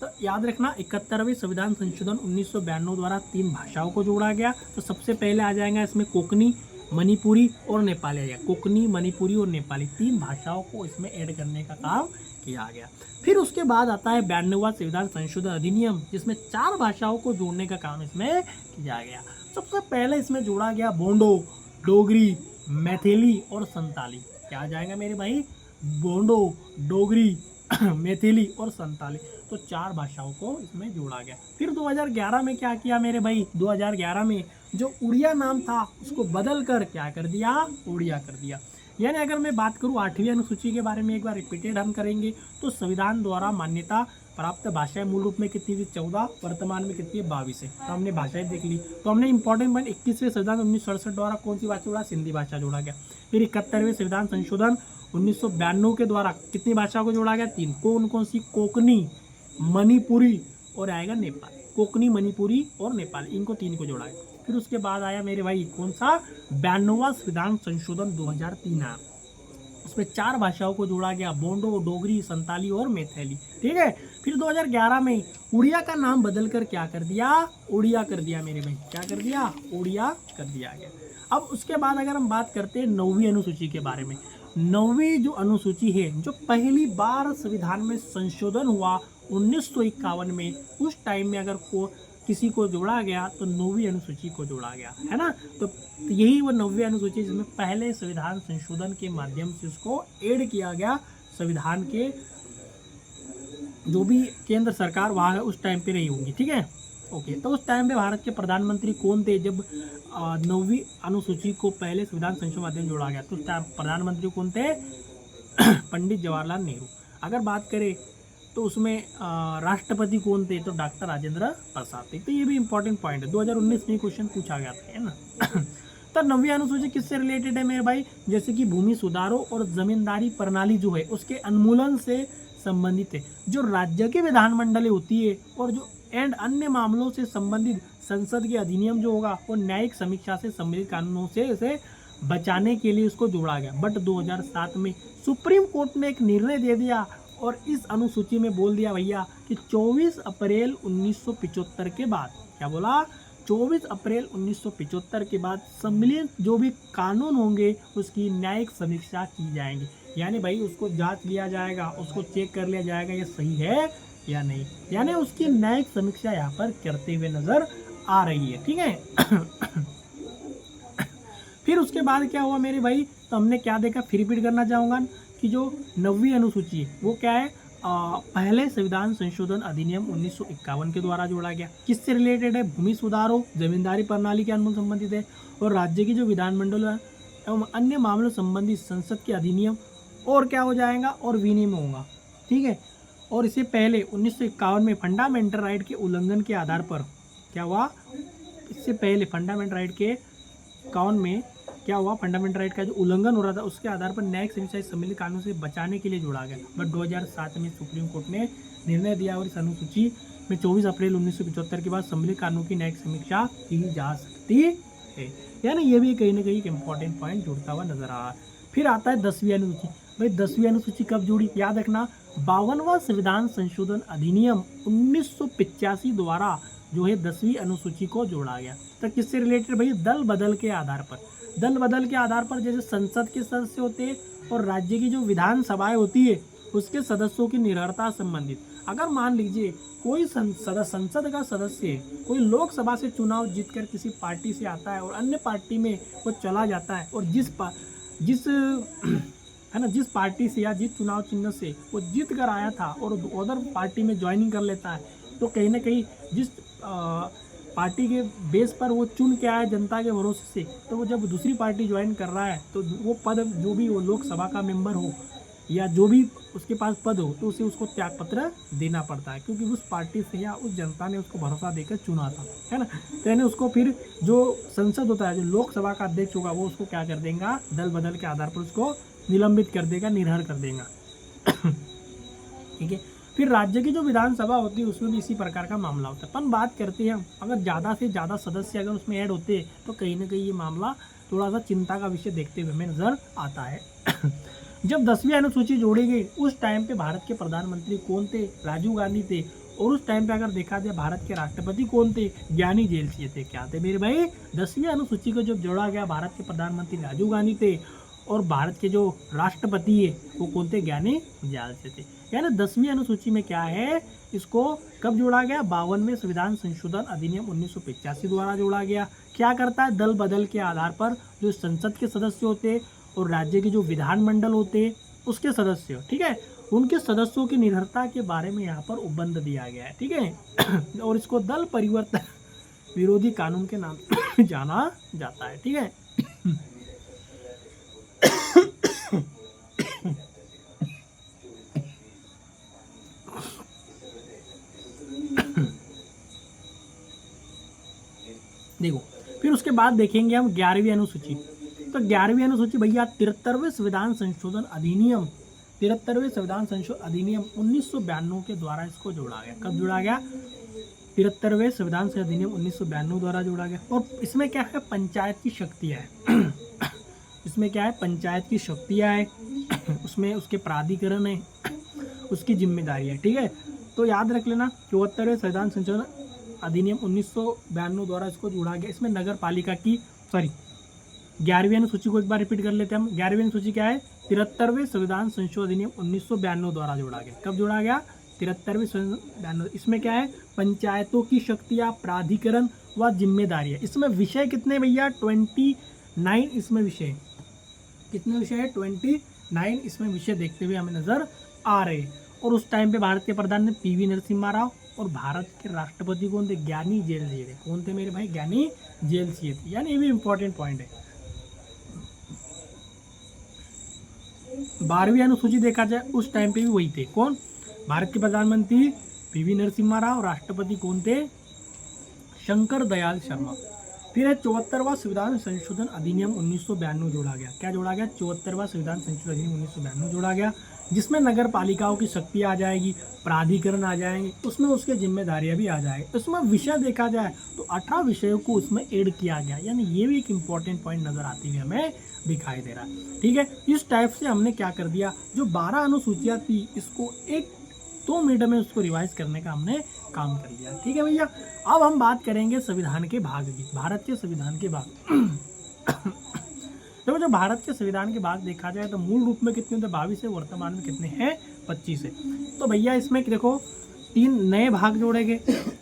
तो याद रखना 71वें संविधान संशोधन 1992 द्वारा 3 भाषाओं को जोड़ा गया। तो सबसे पहले आ जाएगा इसमें कोकनी, मणिपुरी और नेपाली आ जाएगा। कोकनी, मणिपुरी और नेपाली 3 भाषाओं को इसमें ऐड करने का काम किया गया। फिर उसके बाद आता है 92वां संविधान संशोधन अधिनियम, जिसमें 4 भाषाओं को जोड़ने का काम इसमें किया गया। सबसे पहले इसमें जोड़ा गया बोंडो, डोगरी, मैथिली और संताली। क्या आ जाएगा मेरे भाई? बोडो, डोगरी, मैथिली और संताली। तो 4 भाषाओं को इसमें जोड़ा गया। फिर 2011 में क्या किया मेरे भाई? 2011 में जो उड़िया नाम था उसको बदल कर क्या कर दिया? उड़िया कर दिया। यानी अगर मैं बात करूँ 8वीं अनुसूची के बारे में, एक बार रिपीटेड हम करेंगे तो संविधान द्वारा मान्यता प्राप्त भाषाएं मूल रूप में कितनी थी? 14, वर्तमान में कितनी है? 22 है। तो हमने भाषाएं देख ली। तो हमने इंपॉर्टेंट पॉइंट 21वें संविधान 1967 द्वारा कौन सी भाषा जोड़ा? सिंधी भाषा जोड़ा गया। फिर 71वें संविधान संशोधन 1992 के द्वारा कितनी भाषा को जोड़ा गया? 3। कौन कौन सी? कोंकणी, मणिपुरी और आएगा नेपाली। कोंकणी, मणिपुरी और नेपाली, इनको 3 को जोड़ा गया। फिर उसके बाद आया मेरे भाई कौन सा? 92वां संविधान संशोधन 2003 आया। उसमें 4 भाषाओं को जोड़ा गया, बोडो, डोगरी, संताली और मैथिली। ठीक है। फिर 2011 में उड़िया का नाम बदलकर क्या कर दिया? उड़िया कर दिया मेरे भाई। क्या कर दिया? उड़िया कर दिया गया। अब उसके बाद अगर हम बात करते हैं 9वीं अनुसूची के बारे में। 9वीं जो अनुसूची है, जो पहली बार संविधान में संशोधन हुआ 1951 में, उस टाइम में अगर किसी को जोड़ा गया तो 9वीं अनुसूची को जोड़ा गया, है ना। तो यही वो 9वीं अनुसूची जिसमें पहले संविधान संशोधन के माध्यम से उसको ऐड किया गया संविधान के जो भी केंद्र सरकार वहाँ है उस टाइम पे रही होंगी। ठीक है, ओके। तो उस टाइम पे भारत के प्रधानमंत्री कौन थे जब 9वीं अनुसूची को पहले संविधान संशोधन माध्यम जोड़ा गया? तो उस टाइम प्रधानमंत्री कौन थे? पंडित जवाहरलाल नेहरू। अगर बात करें तो उसमें राष्ट्रपति कौन थे? तो डॉक्टर राजेंद्र प्रसाद थे। तो ये भी इंपॉर्टेंट पॉइंट है, 2019 में क्वेश्चन पूछा गया था, है ना। तो 9वीं अनुसूची किससे रिलेटेड है मेरे भाई? जैसे कि भूमि सुधारों और जमींदारी प्रणाली जो है उसके उन्मूलन से संबंधित है। जो राज्य की विधानमंडली होती है और जो अन्य मामलों से संबंधित संसद के अधिनियम जो होगा वो न्यायिक समीक्षा से संबंधित कानूनों से इसे बचाने के लिए उसको जोड़ा गया। बट 2007 में सुप्रीम कोर्ट ने एक निर्णय दे दिया और इस अनुसूची में बोल दिया भैया कि 24 अप्रैल 1975 के बाद, क्या बोला? 24 अप्रैल 1975 के बाद सम्मिलित जो भी कानून होंगे उसकी न्यायिक समीक्षा की जाएंगी। यानी भाई उसको जांच लिया जाएगा, उसको चेक कर लिया जाएगा ये सही है या नहीं, यानी उसकी न्यायिक समीक्षा यहाँ पर करते हुए नजर आ रही है। ठीक है। फिर उसके बाद क्या हुआ मेरे भाई? तो हमने क्या देखा, फिर रिपीट करना चाहूँगा कि जो 9वीं अनुसूची है वो क्या है? पहले संविधान संशोधन अधिनियम 1951 के द्वारा जोड़ा गया। किससे रिलेटेड है? भूमि सुधारों, जमींदारी प्रणाली के अनुमूल संबंधित है और राज्य की जो विधानमंडल एवं अन्य मामलों संबंधित संसद के अधिनियम और क्या हो जाएगा? और विनियम होगा। ठीक है। और इससे पहले 1951 में फंडामेंटल राइट के उल्लंघन के आधार पर क्या हुआ? इससे पहले फंडामेंटल राइट के 51 में क्या हुआ? फंडामेंटल राइट का जो उल्लंघन हो रहा था उसके आधार पर न्यायिक समीक्षा सम्मिलित कानून से बचाने के लिए जोड़ा गया। बट 2007 में सुप्रीम कोर्ट ने निर्णय दिया और इस अनुसूची में 24 अप्रैल 1975 के बाद सम्मिलित कानून की न्यायिक समीक्षा की जा सकती है। यानी ये भी कहीं ना कहीं एक इंपॉर्टेंट पॉइंट जुड़ता हुआ नजर आ रहा है। फिर आता है 10वीं अनुसूची। भाई 10वीं अनुसूची कब जुड़ी? याद रखना, 52वां संविधान संशोधन अधिनियम 1985 द्वारा जो है 10वीं अनुसूची को जोड़ा गया। तो किससे रिलेटेड भाई? दल बदल के आधार पर। दल बदल के आधार पर जैसे संसद के सदस्य होते हैं और राज्य की जो विधानसभाएं होती है उसके सदस्यों की निर्भरता संबंधित। अगर मान लीजिए कोई संसद का सदस्य है, कोई लोकसभा से चुनाव जीतकर किसी पार्टी से आता है और अन्य पार्टी में वो चला जाता है और जिस पार्टी से या जिस चुनाव चिन्ह से वो जीत कर आया था और अदर पार्टी में ज्वाइनिंग कर लेता है, तो कहीं ना कहीं जिस पार्टी के बेस पर वो चुन के आया जनता के भरोसे से, तो वो जब दूसरी पार्टी ज्वाइन कर रहा है तो वो पद जो भी वो लोकसभा का मेंबर हो या जो भी उसके पास पद हो तो उसे उसको त्यागपत्र देना पड़ता है, क्योंकि उस पार्टी से या उस जनता ने उसको भरोसा देकर चुना था, है ना। तो यानी उसको फिर जो संसद होता है, जो लोकसभा का अध्यक्ष होगा, वो उसको क्या कर देगा? दल बदल के आधार पर उसको निलंबित कर देगा, निर्हर कर देगा। ठीक है। फिर राज्य की जो विधानसभा होती है उसमें भी इसी प्रकार का मामला होता है। अपन बात करते हैं अगर ज़्यादा से ज़्यादा सदस्य अगर उसमें ऐड होते हैं तो कहीं ना कहीं ये मामला थोड़ा सा चिंता का विषय देखते हुए हमें नजर आता है। जब 10वीं अनुसूची जोड़ी गई उस टाइम पे भारत के प्रधानमंत्री कौन थे? राजीव गांधी थे। और उस टाइम पे अगर देखा जाए भारत के राष्ट्रपति कौन थे? ज्ञानी जेल सिंह थे। क्या थे मेरे भाई? 10वीं अनुसूची को जब जोड़ा गया भारत के प्रधानमंत्री राजीव गांधी थे और भारत के जो राष्ट्रपति है वो कौन थे, ज्ञानी जैल से थे। यानी 10वीं अनुसूची में क्या है, इसको कब जोड़ा गया, 52वें संविधान संशोधन अधिनियम 1985 द्वारा जोड़ा गया। क्या करता है, दल बदल के आधार पर जो संसद के सदस्य होते और राज्य के जो विधानमंडल होते उसके सदस्य, ठीक है, उनके सदस्यों की निर्भरता के बारे में यहाँ पर उपबंध दिया गया है, ठीक है। और इसको दल परिवर्तन विरोधी कानून के नाम से जाना जाता है, ठीक है। देखो फिर उसके बाद देखेंगे हम 11वीं अनुसूची। तो 11वीं अनुसूची भैया 73वें संविधान संशोधन अधिनियम 1992 के द्वारा इसको जोड़ा गया। कब जोड़ा गया, 73वें संविधान से अधिनियम 1992 द्वारा जोड़ा गया। और इसमें क्या है, पंचायत की शक्तियाँ है। इसमें क्या है, पंचायत की शक्तियाँ है, उसमें उसके प्राधिकरण है, उसकी जिम्मेदारी है, ठीक है। तो याद रख लेना 74वें संविधान संशोधन अधिनियम 1992 द्वारा इसको जोड़ा गया। इसमें नगर पालिका की 11वीं अनुसूची को एक बार रिपीट कर लेते हैं हम। 11वीं अनुसूची क्या है, 73वें संविधान संशोधन अधिनियम 1992 द्वारा जोड़ा गया। कब जोड़ा गया, 73वें संविधान। इसमें क्या है, पंचायतों की शक्तियाँ, प्राधिकरण व जिम्मेदारी है। इसमें विषय कितने भैया, 29 इसमें विषय, कितने विषय है, 29 इसमें विषय देखते हुए हमें नजर आ रहे हैं। और उस टाइम पे भारत के प्रधान ने पीवी नरसिम्हा राव और भारत के राष्ट्रपति कौन थे, ज्ञानी जैल सिंह थे। कौन थे मेरे भाई, ज्ञानी जैल सिंह थे। यानी ये भी इंपॉर्टेंट पॉइंट है। 12वीं अनुसूची देखा जाए उस टाइम पे भी वही थे, कौन, भारत के प्रधानमंत्री पीवी नरसिम्हा राव, राष्ट्रपति कौन थे, शंकर दयाल शर्मा। फिर है 74वां संविधान संशोधन अधिनियम 1992 जोड़ा गया। क्या जोड़ा गया, 74वां संविधान संशोधन अधिनियम 1992 जोड़ा गया, जिसमें नगर पालिकाओं की शक्ति आ जाएगी, प्राधिकरण आ जाएंगे, उसमें उसके जिम्मेदारियां भी आ जाएगी। उसमें विषय देखा जाए तो 18 विषयों को उसमें ऐड किया गया। यानी ये भी एक इंपॉर्टेंट पॉइंट नजर आती हुई हमें दिखाई दे रहा है, ठीक है। इस टाइप से हमने क्या कर दिया, जो 12 अनुसूचियां थी इसको 1-2 मिनट में उसको रिवाइज करने का हमने काम कर लिया, ठीक है भैया। अब हम बात करेंगे संविधान के भाग की, भारत के संविधान के भाग। देखो जो भारत के संविधान के भाग देखा जाए तो मूल रूप में कितने थे, 22 है, वर्तमान में कितने हैं, 25 है। तो भैया इसमें देखो 3 नए भाग जोड़े गए,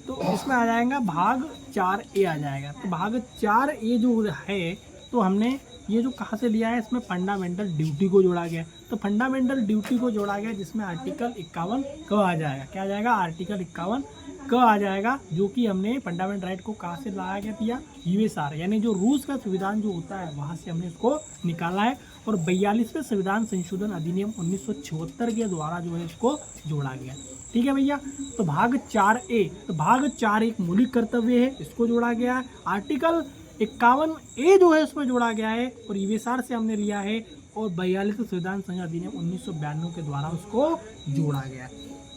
तो इसमें आ जाएगा भाग 4A आ जाएगा। तो भाग 4A जो है, तो हमने ये जो कहाँ से लिया है, इसमें फंडामेंटल ड्यूटी को जोड़ा गया। तो फंडामेंटल ड्यूटी को जोड़ा गया जिसमें आर्टिकल 51 क आ जाएगा। क्या आ जाएगा, आर्टिकल 51 क आ जाएगा, जो कि हमने फंडामेंटल राइट को कहाँ से लाया गया था, यूएसआर यानी जो रूस का संविधान जो होता है वहाँ से हमने इसको निकाला है। और 42वें संविधान संशोधन अधिनियम 1976 के द्वारा जो है इसको जोड़ा गया, ठीक है भैया। तो भाग 4A, तो भाग 4 एक मौलिक कर्तव्य है, इसको जोड़ा गया है। आर्टिकल 51A जो है उसमें जोड़ा गया है और यूएसआर से हमने लिया है। और 42वें संविधान संशोधन अधिनियम 1992 के द्वारा उसको जोड़ा गया,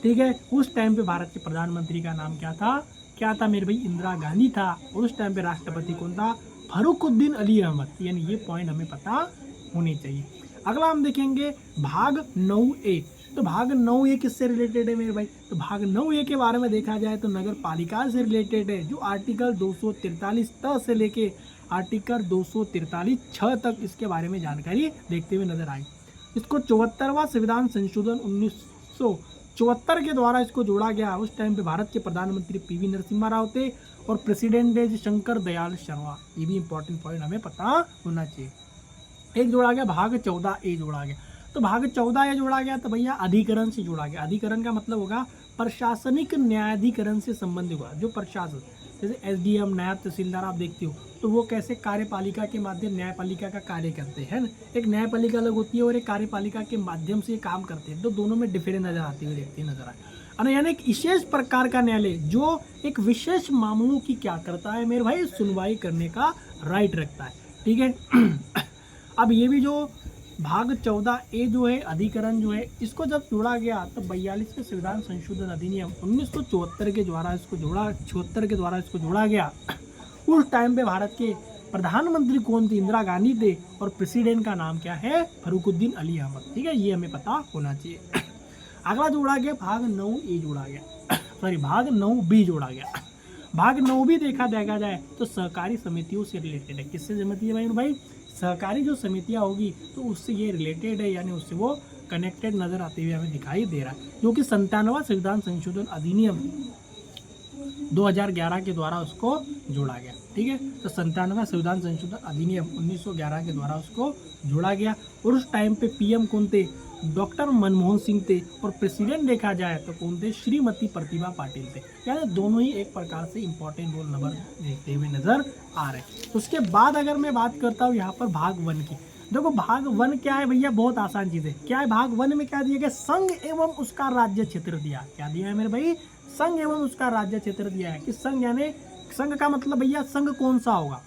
ठीक है। उस टाइम पे भारत के प्रधानमंत्री का नाम क्या था मेरे भाई, इंदिरा गांधी था। और उस टाइम पे राष्ट्रपति कौन था, फरुखुद्दीन अली अहमद। यानी ये पॉइंट हमें पता होने चाहिए। अगला हम देखेंगे भाग 9A। तो भाग 9A किससे रिलेटेड है मेरे भाई, तो भाग 9A के बारे में देखा जाए तो नगर पालिका से रिलेटेड है, जो आर्टिकल 243 त से लेके आर्टिकल 243 6 तक इसके बारे में जानकारी देखते हुए नजर आई। इसको 74वां संविधान संशोधन 1974 के द्वारा इसको जोड़ा गया। उस टाइम पे भारत के प्रधानमंत्री पीवी नरसिम्हा राव थे और प्रेसिडेंट है शंकर दयाल शर्मा। ये भी इंपॉर्टेंट पॉइंट हमें पता होना चाहिए। एक जोड़ा गया भाग 14A जोड़ा गया। तो भाग 14A जोड़ा गया तो भैया अधिकरण से जोड़ा गया। अधिकरण का मतलब होगा प्रशासनिक न्यायाधिकरण से संबंधित होगा। जो प्रशासन जैसे एसडीएम, नायब तहसीलदार आप देखते हो तो वो कैसे कार्यपालिका के माध्यम न्यायपालिका का कार्य करते हैं ना। एक न्यायपालिका अलग होती है और एक कार्यपालिका के माध्यम से काम करते हैं, तो दोनों में डिफरेंस नजर आती हुई देखती है नजर आए। यानी एक विशेष प्रकार का न्यायालय जो एक विशेष मामलों की क्या करता है मेरे भाई, सुनवाई करने का राइट रखता है, ठीक है। अब ये भी जो भाग 14A जो है अधिकरण जो है इसको जब जोड़ा गया तो 42वें संविधान संशोधन अधिनियम 1974 के द्वारा इसको जोड़ा गया। उस टाइम पे भारत के प्रधानमंत्री कौन थे, इंदिरा गांधी थे और प्रेसिडेंट का नाम क्या है, फरुखुद्दीन अली अहमद, ठीक है। ये हमें पता होना चाहिए। अगला जोड़ा गया भाग 9A जोड़ा गया, भाग 9B जोड़ा गया। भाग 9B देखा जाए तो सहकारी समितियों से रिलेटेड है। किससे समिति है भाई, सहकारी जो समितियाँ होगी तो उससे ये रिलेटेड है, यानी उससे वो कनेक्टेड नजर आते हुए हमें दिखाई दे रहा है, जो कि 97वां संविधान संशोधन अधिनियम 2011 के द्वारा उसको जोड़ा गया। ठीक है, तो 97वां संविधान संशोधन अधिनियम 1911 के द्वारा उसको जोड़ा गया। और उस टाइम पे पीएम कौन थे? डॉक्टर मनमोहन सिंह थे। और प्रेसिडेंट देखा जाए तो कौन थे? श्रीमती प्रतिभा पाटिल थे। यानी दोनों ही एक प्रकार से इंपॉर्टेंट रोल नंबर देखते हुए नजर आ रहे हैं। उसके बाद अगर मैं बात करता हूँ यहाँ पर भाग 1 की, देखो भाग 1 क्या है भैया? बहुत आसान चीज है। क्या है भाग 1 में? क्या दिया गया? संघ एवं उसका राज्य क्षेत्र दिया। क्या दिया है मेरे भाई? संघ एवं उसका राज्य क्षेत्र दिया है। कि संघ यानी संघ का मतलब भैया संघ कौन सा होगा,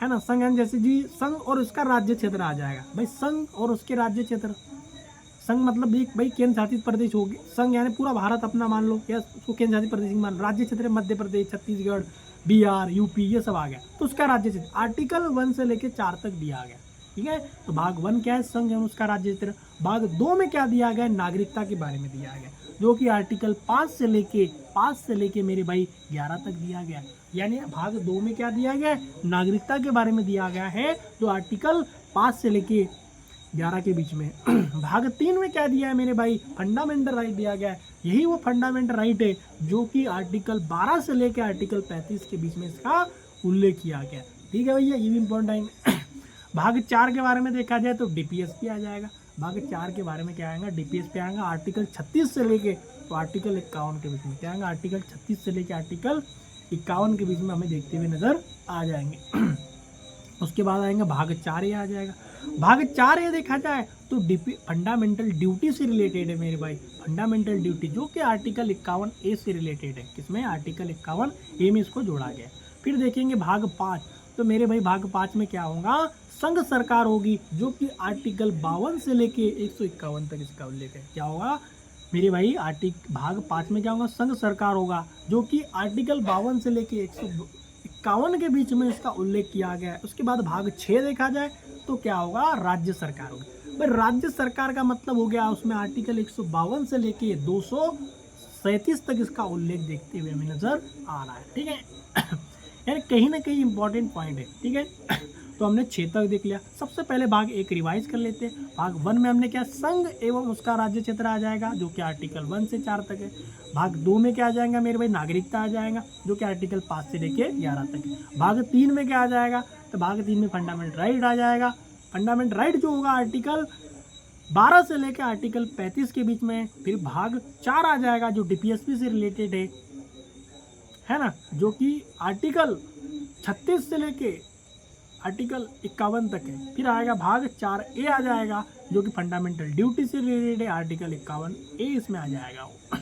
है ना? संघ यानी जैसे जी संघ और उसका राज्य क्षेत्र आ जाएगा भाई। संघ और उसके राज्य क्षेत्र, संघ मतलब भी भाई केंद्र शासित प्रदेश होगी। संघ यानी पूरा भारत अपना मान लो, या उसको केंद्र शासित प्रदेश मान। राज्य क्षेत्र मध्य प्रदेश, छत्तीसगढ़, बिहार, यूपी, ये सब आ गया, तो उसका राज्य क्षेत्र आर्टिकल 1 से लेके 4 तक दिया गया। ठीक है, तो भाग 1 क्या है? संघ एवं उसका राज्य क्षेत्र। भाग 2 में क्या दिया गया? नागरिकता के बारे में दिया गया, जो कि आर्टिकल 5 से लेके मेरे भाई 11 तक दिया गया। यानी भाग 2 में क्या दिया गया? नागरिकता के बारे में दिया गया है, जो आर्टिकल 5 से लेके 11 के बीच में। भाग 3 में क्या दिया है मेरे भाई? फंडामेंटल राइट दिया गया है। यही वो फंडामेंटल राइट है जो कि आर्टिकल 12 से लेकर आर्टिकल 35 के बीच में इसका उल्लेख किया गया। ठीक है भैया, ये भी इम्पोर्टेंट है। भाग 4 के बारे में देखा जाए तो डीपीएसपी आ जाएगा। भाग 4 के बारे में क्या आएगा? डीपीएसपी आएगा। आर्टिकल 36 से लेके तो आर्टिकल 51 के बीच में क्या आएगा? आर्टिकल 36 से लेके आर्टिकल 51 के बीच में हमें देखते हुए नजर आ जाएंगे। उसके बाद आएंगे भाग 4 ये आ जाएगा। भाग 4 ये देखा जाए तो फंडामेंटल ड्यूटी से रिलेटेड है मेरे भाई। फंडामेंटल ड्यूटी जो कि आर्टिकल 51A से रिलेटेड है। किसमें? आर्टिकल 51A में इसको जोड़ा गया। फिर देखेंगे भाग 5, तो मेरे भाई भाग 5 में क्या होगा? संघ सरकार होगी, जो कि आर्टिकल 52 से लेके 151 तक इसका उल्लेख है। क्या होगा मेरे भाई? भाग 5 में क्या होगा? संघ सरकार होगा, जो कि आर्टिकल 52 से लेके 151 के बीच में इसका उल्लेख किया गया है। उसके बाद भाग 6 देखा जाए तो क्या होगा? राज्य सरकार होगी। भाई राज्य सरकार का मतलब हो गया उसमें आर्टिकल 152 से लेके 237 तक इसका उल्लेख देखते हुए हमें नजर आ रहा है। ठीक है, यानी कहीं ना कहीं इंपॉर्टेंट पॉइंट है। ठीक है, तो हमने 6 तक देख लिया। सबसे पहले भाग 1 रिवाइज कर लेते हैं। भाग 1 में हमने क्या? संघ एवं उसका राज्य क्षेत्र आ जाएगा, जो कि आर्टिकल 1 से 4 तक है। भाग 2 में क्या आ जाएगा मेरे भाई? नागरिकता आ जाएगा, जो कि आर्टिकल 5 से लेके 11 तक है। भाग 3 में क्या आ जाएगा? तो भाग 3 में फंडामेंटल राइट आ जाएगा। फंडामेंटल राइट जो होगा आर्टिकल 12 से लेकर आर्टिकल 35 के बीच में। फिर भाग 4 आ जाएगा, जो डीपीएसपी से रिलेटेड है ना, जो कि आर्टिकल 36 से लेके आर्टिकल 51 तक है। फिर आएगा भाग 4A आ जाएगा, जो कि फंडामेंटल ड्यूटी से रिलेटेड है। आर्टिकल 51A इसमें आ जाएगा वो।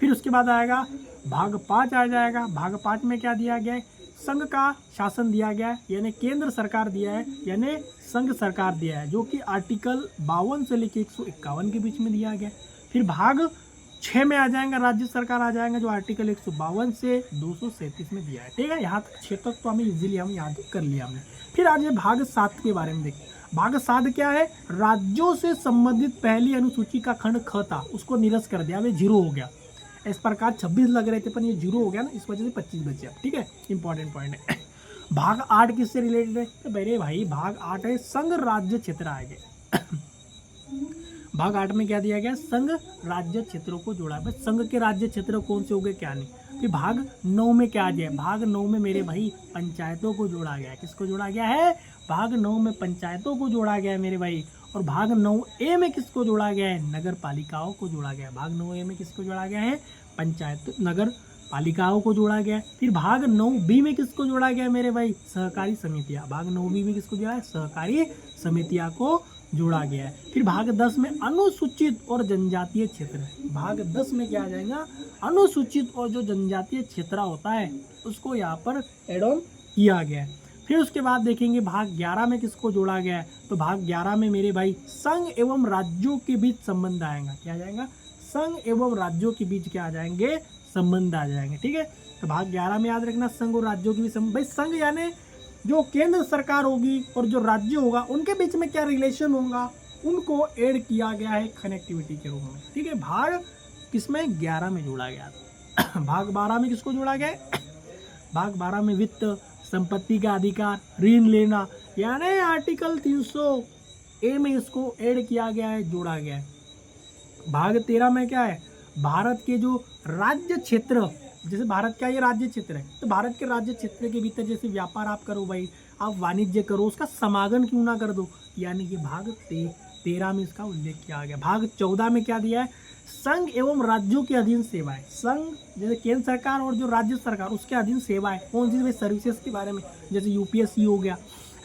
फिर उसके बाद आएगा भाग 5 आ जाएगा। भाग 5 में क्या दिया गया है? संघ का शासन दिया गया है, यानी केंद्र सरकार दिया है, यानी संघ सरकार दिया है, जो कि आर्टिकल 52 से लेकर 151 के बीच में दिया गया। फिर भाग 6 में आ जाएगा, राज्य सरकार आ जाएगा, जो आर्टिकल 152 से 237 में दिया है। ठीक है, यहाँ तक 6 तक तो हमें इजीली हम याद कर लिया हमने। फिर आज भाग 7 के बारे में देखते। भाग 7 क्या है? राज्यों से संबंधित पहली अनुसूची का खंड ख था, उसको निरस्त कर दिया, वे 0 हो गया। इस प्रकार 26 लग रहे थे, पर ये 0 हो गया ना, इस वजह से 25 बचे। ठीक है, इंपॉर्टेंट पॉइंट है। भाग 8 किससे रिलेटेड है? तो मेरे भाई भाग 8 है संघ राज्य क्षेत्र आएंगे। भाग 8 में क्या दिया गया? संघ राज्य क्षेत्रों को जोड़ा है। संघ के राज्य क्षेत्र कौन से हो गए, क्या नहीं। फिर भाग 9 में क्या आ गया? भाग 9 में मेरे भाई पंचायतों को जोड़ा गया है। किसको जोड़ा गया है? भाग 9 में पंचायतों को जोड़ा गया है मेरे भाई। और भाग 9A में किसको जोड़ा गया है? नगर पालिकाओं को जोड़ा गया है। भाग 9A में किसको जोड़ा गया है? पंचायत नगर पालिकाओं को जोड़ा गया है। फिर भाग 9B में किसको जोड़ा गया है मेरे भाई? सहकारी समितियां। भाग 9B में किसको जोड़ा है? सहकारी समितियां को जोड़ा गया है। फिर भाग 10 में अनुसूचित और जनजातीय क्षेत्र है। भाग 10 में क्या आ जाएगा? अनुसूचित और जो जनजातीय क्षेत्र होता है उसको यहाँ पर एड ऑन किया गया है। फिर उसके बाद देखेंगे भाग 11 में किसको जोड़ा गया है? तो भाग 11 में मेरे भाई संघ एवं राज्यों के बीच संबंध आएगा। क्या आ जाएगा? संघ एवं राज्यों के बीच क्या आ जाएंगे? संबंध आ जाएंगे। ठीक है, तो भाग 11 में याद रखना संघ और राज्यों के बीच संबंध। भाई संघ यानी जो केंद्र सरकार होगी और जो राज्य होगा उनके बीच में क्या रिलेशन होगा, उनको ऐड किया गया है कनेक्टिविटी के रूप में। ठीक है, भाग किसमें? 11 में जोड़ा गया। भाग 12 में किसको जोड़ा गया है? भाग 12 में वित्त, संपत्ति का अधिकार, ऋण लेना, यानी आर्टिकल 300A में इसको ऐड किया गया है, जोड़ा गया है। भाग 13 में क्या है, भारत के जो राज्य क्षेत्र, जैसे भारत का ये राज्य क्षेत्र है, तो भारत के राज्य क्षेत्र के भीतर जैसे व्यापार आप करो भाई, आप वाणिज्य करो, उसका समागम क्यों ना कर दो, यानी कि भाग 13 में इसका उल्लेख किया गया। भाग 14 में क्या दिया है, संघ एवं राज्यों के अधीन सेवाएं, संघ जैसे केंद्र सरकार और जो राज्य सरकार उसके अधीन सेवाएं, कौन सी सर्विसेज के बारे में, जैसे यूपीएससी हो गया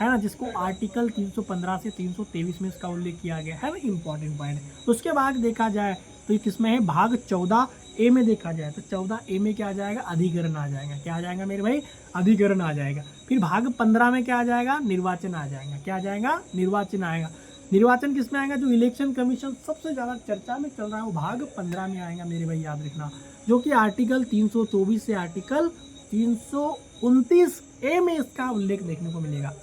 है ना, जिसको आर्टिकल 315 से 323 में इसका उल्लेख किया गया है ना, इंपॉर्टेंट पॉइंट है। उसके बाद देखा जाए तो किसमें है, भाग 14A में देखा जाए तो 14A में क्या आ जाएगा, अधिकरण आ जाएगा। क्या आ जाएगा मेरे भाई, अधिकरण आ जाएगा। फिर भाग 15 में क्या आ जाएगा, निर्वाचन आ जाएगा। क्या आ जाएगा, निर्वाचन आएगा। निर्वाचन किसमें आएगा, जो इलेक्शन कमीशन सबसे ज़्यादा चर्चा में चल रहा है वो भाग 15 में आएगा मेरे भाई, याद रखना, जो कि आर्टिकल 324 से आर्टिकल 329A में इसका उल्लेख देखने को मिलेगा।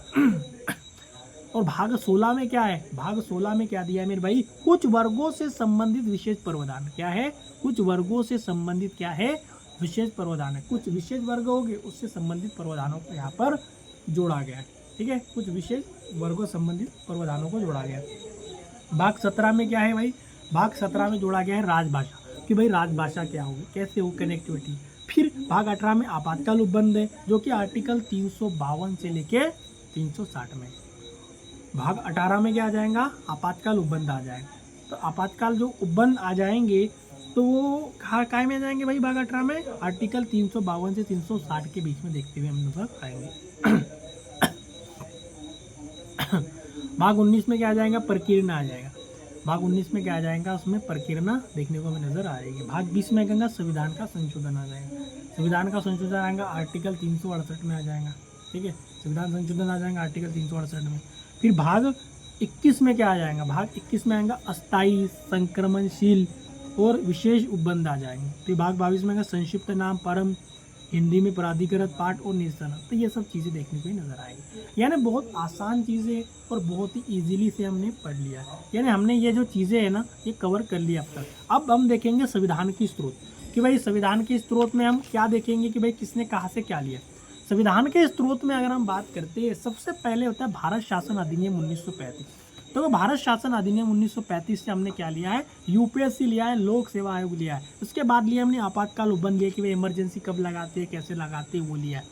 और भाग 16 में क्या है, भाग 16 में क्या दिया है मेरे भाई, कुछ वर्गों से संबंधित विशेष प्रावधान। क्या है, कुछ वर्गों से संबंधित क्या है, विशेष प्रावधान है। कुछ विशेष वर्ग हो गए, उससे संबंधित प्रावधानों को यहाँ पर जोड़ा गया है। ठीक है, कुछ विशेष वर्गों संबंधित प्रावधानों को जोड़ा गया है। भाग 17 में क्या है भाई, भाग 17 में जोड़ा गया है राजभाषा, कि भाई राजभाषा क्या होगी, कैसे हो, कनेक्टिविटी। फिर भाग 18 में आपातकाल उपबंध है, जो कि आर्टिकल 352 से लेके 360 में। भाग 18 में क्या आ जाएगा, आपातकाल उपबंध आ जाएगा। तो आपातकाल जो उपबंध आ जाएंगे तो वो काय में आ जाएंगे भाई, भाग 18 में आर्टिकल 352 से 360 के बीच में देखते हुए हम लोग आएंगे। भाग 19 में क्या आ जाएगा, प्रकीर्णा आ जाएगा। भाग 19 में क्या आ जाएगा, उसमें प्रकीर्णा देखने को हमें नजर आ जाएगी। भाग 20 में क्या, संविधान का संशोधन आ जाएगा। संविधान का संशोधन आएगा आर्टिकल 368 में आ जाएगा। ठीक है, संविधान संशोधन आ जाएगा आर्टिकल 368 में। फिर भाग 21 में क्या आ जाएगा, भाग 21 में आएगा अस्थायी, संक्रमणशील और विशेष उपबंध आ जाएंगे। फिर भाग 22 में आएगा संक्षिप्त नाम, परम, हिंदी में प्राधिकृत पाठ और निशाना। तो ये सब चीज़ें देखने को ही नजर आएगी। यानी बहुत आसान चीज़ें और बहुत ही इजीली से हमने पढ़ लिया है। यानी हमने ये जो चीज़ें है ना, ये कवर कर लिया अब तक। अब हम देखेंगे संविधान की स्रोत, कि भाई संविधान के स्रोत में हम क्या देखेंगे कि भाई किसने कहाँ से क्या लिया। संविधान के स्रोत में अगर हम बात करते हैं, सबसे पहले होता है भारत शासन अधिनियम 1935। तो भारत शासन अधिनियम 1935 से हमने क्या लिया है, यूपीएससी लिया है, लोक सेवा आयोग लिया है। उसके बाद लिया हमने आपातकाल उपबंध लिया, कि भाई इमरजेंसी कब लगाते हैं, कैसे लगाते हैं, वो लिया है।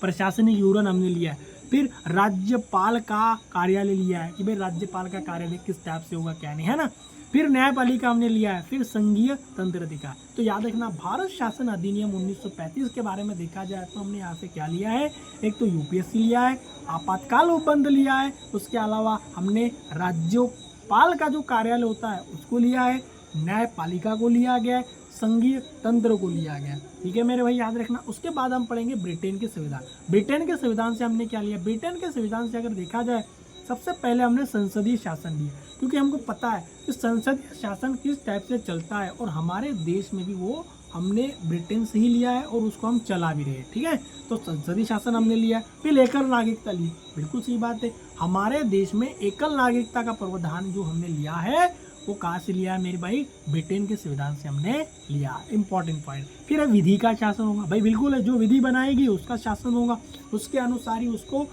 प्रशासनिक विवरण हमने लिया है। फिर राज्यपाल का कार्यालय लिया है, कि भाई राज्यपाल का कार्यालय किस टाइप से होगा, क्या नहीं, है ना। फिर न्यायपालिका हमने लिया है। फिर संघीय तंत्र अधिकार। तो याद रखना, भारत शासन अधिनियम 1935 के बारे में देखा जाए तो हमने यहाँ से क्या लिया है, एक तो यूपीएससी लिया है, आपातकाल उपबंध लिया है, उसके अलावा हमने राज्यपाल का जो कार्यालय होता है उसको लिया है, न्यायपालिका को लिया गया है, संघीय तंत्र को लिया गया। ठीक है मेरे भाई, याद रखना। उसके बाद हम पढ़ेंगे ब्रिटेन के संविधान। ब्रिटेन के संविधान से हमने क्या लिया, ब्रिटेन के संविधान से अगर देखा जाए, सबसे पहले हमने संसदीय शासन लिया, क्योंकि हमको पता है कि संसदीय शासन किस टाइप से चलता है, और हमारे देश में भी वो हमने ब्रिटेन से ही लिया है और उसको हम चला भी रहे हैं। ठीक है, तो संसदीय शासन हमने लिया। फिर एकल नागरिकता ली, बिल्कुल सही बात है। हमारे देश में एकल नागरिकता का प्रावधान जो हमने लिया है वो कहाँ से लिया है मेरे भाई, ब्रिटेन के संविधान से हमने लिया। Important point. फिर है विधि का शासन होगा, भाई बिल्कुल है, जो विधि बनाएगी उसका शासन होगा, उसके अनुसार ही उसको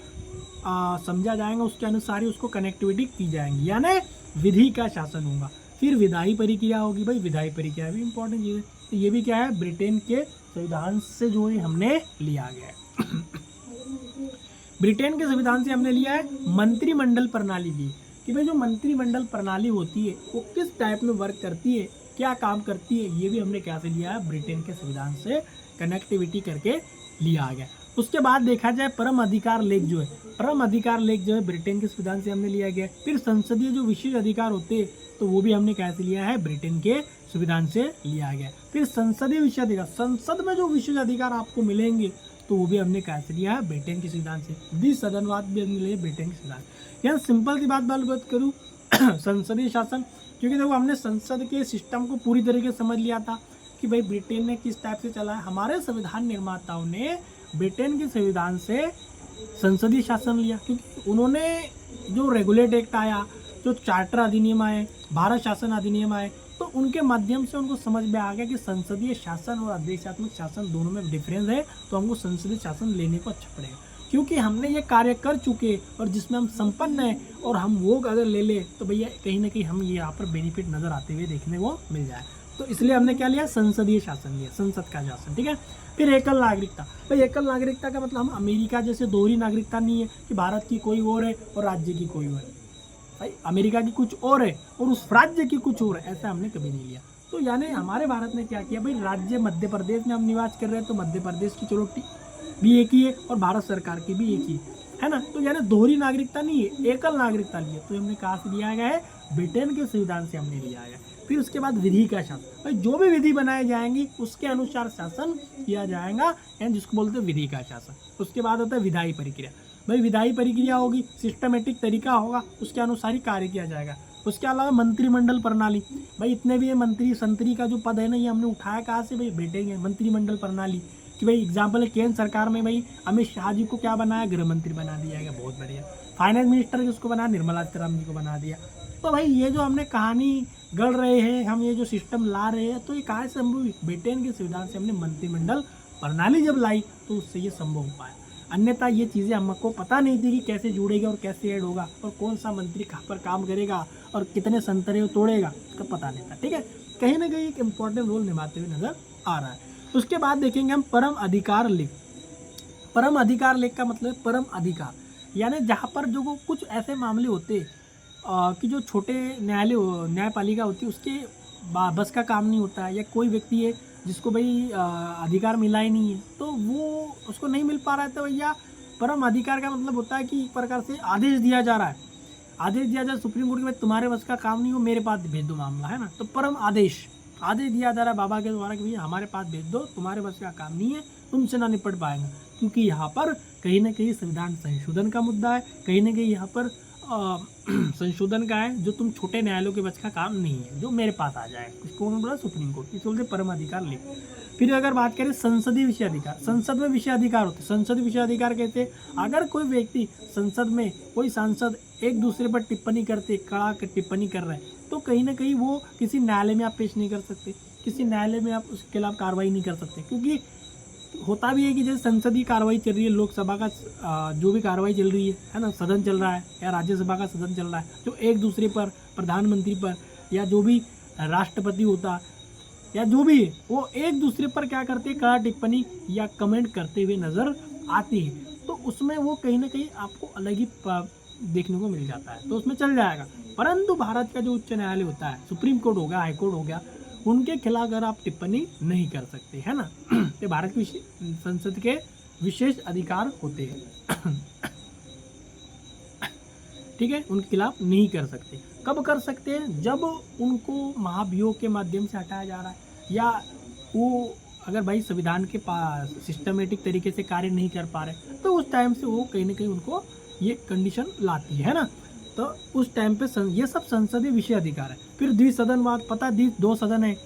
समझा जाएगा, उसके अनुसार ही उसको कनेक्टिविटी की जाएंगी, यानी विधि का शासन होगा। फिर विधायी प्रक्रिया होगी, भाई विधायी प्रक्रिया भी इंपॉर्टेंट चीज़ है। तो ये भी क्या है, ब्रिटेन के संविधान से जो है हमने लिया गया है। ब्रिटेन के संविधान से हमने लिया है मंत्रिमंडल प्रणाली की, कि भाई जो मंत्रिमंडल प्रणाली होती है वो किस टाइप में वर्क करती है, क्या काम करती है, ये भी हमने क्या से लिया है, ब्रिटेन के संविधान से कनेक्टिविटी करके लिया गया। उसके बाद देखा जाए परम अधिकार लेख जो है, परम अधिकार लेख जो है ब्रिटेन के संविधान से हमने लिया गया। फिर संसदीय जो विशेष अधिकार होते हैं तो वो भी हमने कैसे लिया है, ब्रिटेन के संविधान से लिया गया। फिर संसदीय विशेष अधिकार, संसद में जो विशेष अधिकार आपको मिलेंगे तो वो भी हमने कैसे लिया है, ब्रिटेन के संविधान से। द्विसदनवाद भी हमने लिया ब्रिटेन के संविधान। यहाँ सिंपल सी बात करूँ संसदीय शासन, क्योंकि देखो हमने संसद के सिस्टम को पूरी तरीके से समझ लिया था कि भाई ब्रिटेन ने किस टाइप से चला है। हमारे संविधान निर्माताओं ने ब्रिटेन के संविधान से संसदीय शासन लिया, क्योंकि उन्होंने जो रेगुलेट एक्ट आया, जो चार्टर अधिनियम आए, भारत शासन अधिनियम आए, तो उनके माध्यम से उनको समझ में आ गया कि संसदीय शासन और आदेशात्मक शासन दोनों में डिफरेंस है, तो हमको संसदीय शासन लेने को अच्छा पड़ेगा। क्योंकि हमने ये कार्य कर चुके और जिसमें हम संपन्न हैं और हम वो अगर ले ले तो भैया कहीं ना कहीं हम ये यहाँ पर बेनिफिट नज़र आते हुए देखने को मिल जाए। तो इसलिए हमने क्या लिया, संसदीय शासन लिया, संसद का शासन। ठीक है। फिर एकल नागरिकता। भाई एकल नागरिकता का मतलब हम अमेरिका जैसे दोहरी नागरिकता नहीं है कि भारत की कोई और है और राज्य की कोई और है। भाई अमेरिका की कुछ और है और उस राज्य की कुछ और है, ऐसा हमने कभी नहीं लिया। तो यानी हमारे भारत ने क्या किया, भाई राज्य मध्य प्रदेश में हम निवास कर रहे हैं तो मध्य प्रदेश की चलो भी एक ही है और भारत सरकार की भी एक ही है ना। तो यानी दोहरी नागरिकता नहीं है, एकल नागरिकता लिया। तो हमने कहाँ से लिया गया है, ब्रिटेन के संविधान से हमने लिया है। फिर उसके बाद विधि का शासन। भाई जो भी विधि बनाई जाएंगी उसके अनुसार शासन किया जाएगा, यानी जिसको बोलते हैं विधि का शासन। उसके बाद होता है विधायी प्रक्रिया। भाई विधायी प्रक्रिया होगी, सिस्टमेटिक तरीका होगा, उसके अनुसार ही कार्य किया जाएगा। उसके अलावा मंत्रिमंडल प्रणाली। भाई इतने भी ये मंत्री संतरी का जो पद है ना, ये हमने उठाया कहाँ से, भाई बैठेंगे मंत्रिमंडल प्रणाली। कि भाई एग्जाम्पल है केंद्र सरकार में भाई अमित शाह जी को क्या बनाया, गृह मंत्री बना दिया गया, बहुत बढ़िया। फाइनेंस मिनिस्टर किसको बनाया, निर्मला सीतारमण जी को बना दिया। तो भाई ये जो हमने कहानी गढ़ रहे हैं, हम ये जो सिस्टम ला रहे हैं, तो ये कहाँ से संभव हुई, ब्रिटेन के संविधान से हमने मंत्रिमंडल प्रणाली जब लाई तो उससे ये संभव हो पाया। अन्यथा ये चीज़ें हमको पता नहीं थी कि कैसे जुड़ेगा और कैसे ऐड होगा और कौन सा मंत्री कहाँ पर काम करेगा और कितने संतरे तोड़ेगा, उसका पता नहीं था। ठीक है, कहीं ना कहीं एक इम्पॉर्टेंट रोल निभाते हुए नजर आ रहा है। उसके बाद देखेंगे हम परम अधिकार लेख। परम अधिकार लेख का मतलब परम अधिकार, यानी जहाँ पर जो कुछ ऐसे मामले होते कि जो छोटे न्यायपालिका होती है उसके बस का काम नहीं होता है, या कोई व्यक्ति है जिसको भाई अधिकार मिला ही नहीं है तो वो उसको नहीं मिल पा रहा है, तो भैया परम अधिकार का मतलब होता है कि एक प्रकार से आदेश दिया जा रहा है। आदेश दिया जाए सुप्रीम कोर्ट में, तुम्हारे बस का काम नहीं हो, मेरे पास भेज दो मामला, है ना। तो परम आदेश दिया जा रहा है बाबा के द्वारा कि भैया हमारे पास भेज दो, तुम्हारे बस का काम नहीं है, तुमसे ना निपट पाएंगे। क्योंकि यहाँ पर कहीं ना कहीं संविधान संशोधन का मुद्दा है, कहीं ना कहीं यहाँ पर संशोधन का है, जो तुम छोटे न्यायालयों के बस का काम नहीं है, जो मेरे पास आ जाए। इसको बोला सुप्रीम कोर्ट, इस बोलते परम अधिकार ले। फिर अगर बात करें संसदीय विषय अधिकार, संसद में विषय अधिकार होते हैं। संसदीय विषय अधिकार कहते हैं अगर कोई व्यक्ति संसद में कोई सांसद एक दूसरे पर टिप्पणी करते, कड़ा टिप्पणी कर रहे हैं, तो कहीं ना कहीं वो किसी न्यायालय में आप पेश नहीं कर सकते, किसी न्यायालय में आप उसके खिलाफ कार्रवाई नहीं कर सकते। क्योंकि होता भी है कि जैसे संसदीय कार्रवाई चल रही है, लोकसभा का जो भी कार्रवाई चल रही है ना, सदन चल रहा है या राज्यसभा का सदन चल रहा है, जो एक दूसरे पर, प्रधानमंत्री पर या जो भी राष्ट्रपति होता या जो भी है, वो एक दूसरे पर क्या करते हैं, कड़ा टिप्पणी या कमेंट करते हुए नजर आती है। तो उसमें वो कहीं ना कहीं आपको अलग ही देखने को मिल जाता है, तो उसमें चल जाएगा। परंतु भारत का जो उच्च न्यायालय होता है, सुप्रीम कोर्ट हो गया, हाई कोर्ट हो गया, उनके खिलाफ अगर आप टिप्पणी नहीं कर सकते, है ना। तो भारत की संसद के विशेष अधिकार होते हैं। ठीक है, उनके खिलाफ नहीं कर सकते। कब कर सकते हैं, जब उनको महाभियोग के माध्यम से हटाया जा रहा है, या वो अगर भाई संविधान के पास सिस्टमेटिक तरीके से कार्य नहीं कर पा रहे, तो उस टाइम से वो कहीं ना कहीं उनको ये कंडीशन लाती है ना। तो उस टाइम पे ये सब संसदीय विषय अधिकार है। फिर द्विसदनवाद, पता है दो सदन है।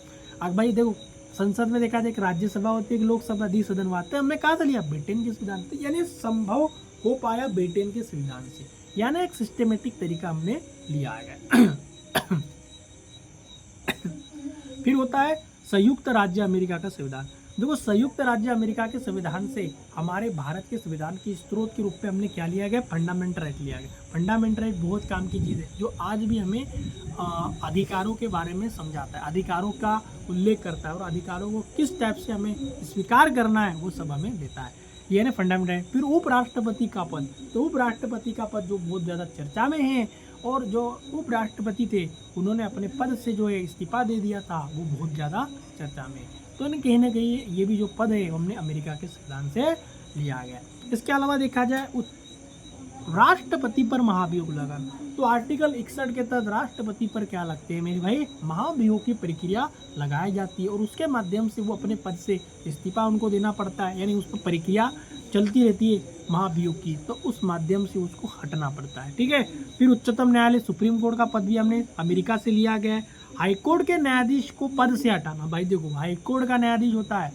अब भाई देखो संसद में देखा जाए एक राज्यसभा होती है, एक लोकसभा, द्विसदनवाद। तो हमने कहा था लिया ब्रिटेन के संविधान से, यानी संभव हो पाया ब्रिटेन के संविधान से, यानी एक सिस्टमेटिक तरीका हमने लिया है। फिर होता है संयुक्त राज्य अमेरिका का संविधान। देखो संयुक्त राज्य अमेरिका के संविधान से हमारे भारत के संविधान के स्रोत के रूप में हमने क्या लिया गया, फंडामेंटल राइट लिया गया। फंडामेंटल राइट बहुत काम की चीज़ है, जो आज भी हमें अधिकारों के बारे में समझाता है, अधिकारों का उल्लेख करता है और अधिकारों को किस टाइप से हमें स्वीकार करना है वो सब हमें देता है, ये ना फंडामेंटल राइट। फिर उपराष्ट्रपति का पद, तो उपराष्ट्रपति का पद जो बहुत ज़्यादा चर्चा में है, और जो उपराष्ट्रपति थे उन्होंने अपने पद से जो है इस्तीफा दे दिया था, वो बहुत ज़्यादा चर्चा में है। तो कहीं ना कहीं ये भी जो पद है हमने अमेरिका के संविधान से लिया गया। इसके अलावा देखा जाए राष्ट्रपति पर महाभियोग लगाना, तो आर्टिकल 61 के तहत राष्ट्रपति पर क्या लगते हैं मेरे भाई, महाभियोग की प्रक्रिया लगाई जाती है और उसके माध्यम से वो अपने पद से इस्तीफा उनको देना पड़ता है, यानी उस पर प्रक्रिया चलती रहती है महाभियोग की, तो उस माध्यम से उसको हटना पड़ता है। ठीक है, फिर उच्चतम न्यायालय सुप्रीम कोर्ट का पद भी हमने अमेरिका से लिया गया है। हाईकोर्ट के न्यायाधीश को पद से हटाना, भाई देखो हाईकोर्ट का न्यायाधीश होता है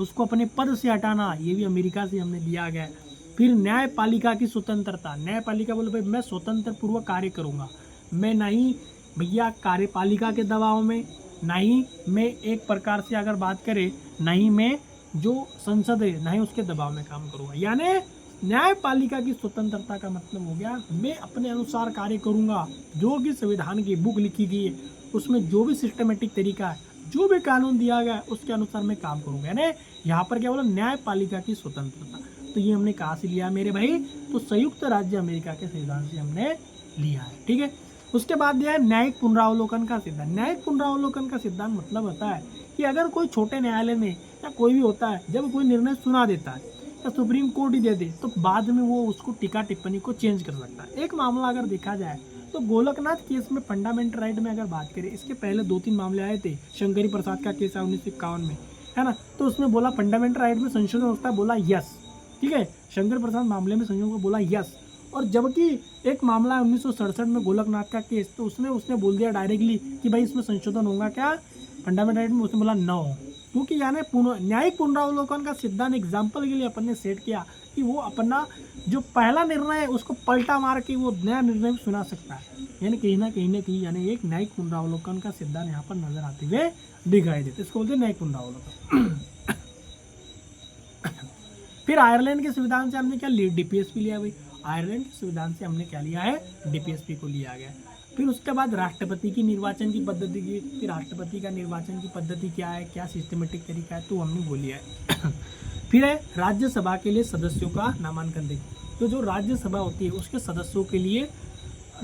उसको अपने पद से हटाना, ये भी अमेरिका से हमने लिया गया है। फिर न्यायपालिका की स्वतंत्रता, न्यायपालिका बोले भाई मैं स्वतंत्र पूर्वक कार्य करूँगा, मैं नहीं भैया कार्यपालिका के दबाव में, नहीं मैं एक प्रकार से अगर बात करें नहीं मैं जो संसद है नहीं उसके दबाव में काम करूँगा, यानी न्यायपालिका की स्वतंत्रता का मतलब हो गया मैं अपने अनुसार कार्य करूंगा, जो कि संविधान की बुक लिखी गई है उसमें जो भी सिस्टमेटिक तरीका है, जो भी कानून दिया गया है उसके अनुसार मैं काम करूंगा। यानी यहाँ पर क्या बोला, न्यायपालिका की स्वतंत्रता। तो ये हमने कहाँ से लिया मेरे भाई, तो संयुक्त राज्य अमेरिका के संविधान से हमने लिया है। ठीक है, उसके बाद दिया है न्यायिक पुनरावलोकन का सिद्धांत। न्यायिक पुनरावलोकन का सिद्धांत मतलब होता है कि अगर कोई छोटे न्यायालय में या कोई भी होता है, जब कोई निर्णय सुना देता है या सुप्रीम कोर्ट ही दे दे, तो बाद में वो उसको टीका टिप्पणी को चेंज कर सकता है। एक मामला अगर देखा जाए तो गोलकनाथ केस में फंडामेंटल राइट में अगर बात करें, इसके पहले 2-3 मामले आए थे। शंकरी प्रसाद का केस है 1951 में, है ना, तो उसमें बोला फंडामेंटल राइट में संशोधन होता है, बोला यस। ठीक है, शंकर प्रसाद मामले में संशोधन को बोला यस। और जबकि एक मामला है 1967 में गोलकनाथ का केस, तो उसमें उसने बोल दिया डायरेक्टली कि भाई इसमें संशोधन होगा क्या फंडामेंटल राइट में, उसने बोला नो। क्योंकि यानी न्यायिक पुनरावलोकन का सिद्धांत एग्जाम्पल के लिए अपन ने सेट किया कि वो अपना जो पहला निर्णय है उसको पलटा मार के वो नया निर्णय भी सुना सकता है। यानी कहीं ना कहीं यानी एक न्यायिक पुनरावलोकन का सिद्धांत यहाँ पर नजर आते हुए दिखाई देते, इसको बोलते हैं न्यायिक पुनरावलोकन। फिर आयरलैंड के संविधान से हमने क्या लिया, डीपीएसपी लिया भाई। आयरलैंड के संविधान से हमने क्या लिया है, डीपीएसपी को लिया गया। फिर उसके बाद राष्ट्रपति की निर्वाचन की पद्धति की, फिर राष्ट्रपति का निर्वाचन की पद्धति क्या है, क्या सिस्टमेटिक तरीका है, तो हमने वो लिया है। फिर है राज्यसभा के लिए सदस्यों का नामांकन देखो। तो जो राज्यसभा होती है उसके सदस्यों के लिए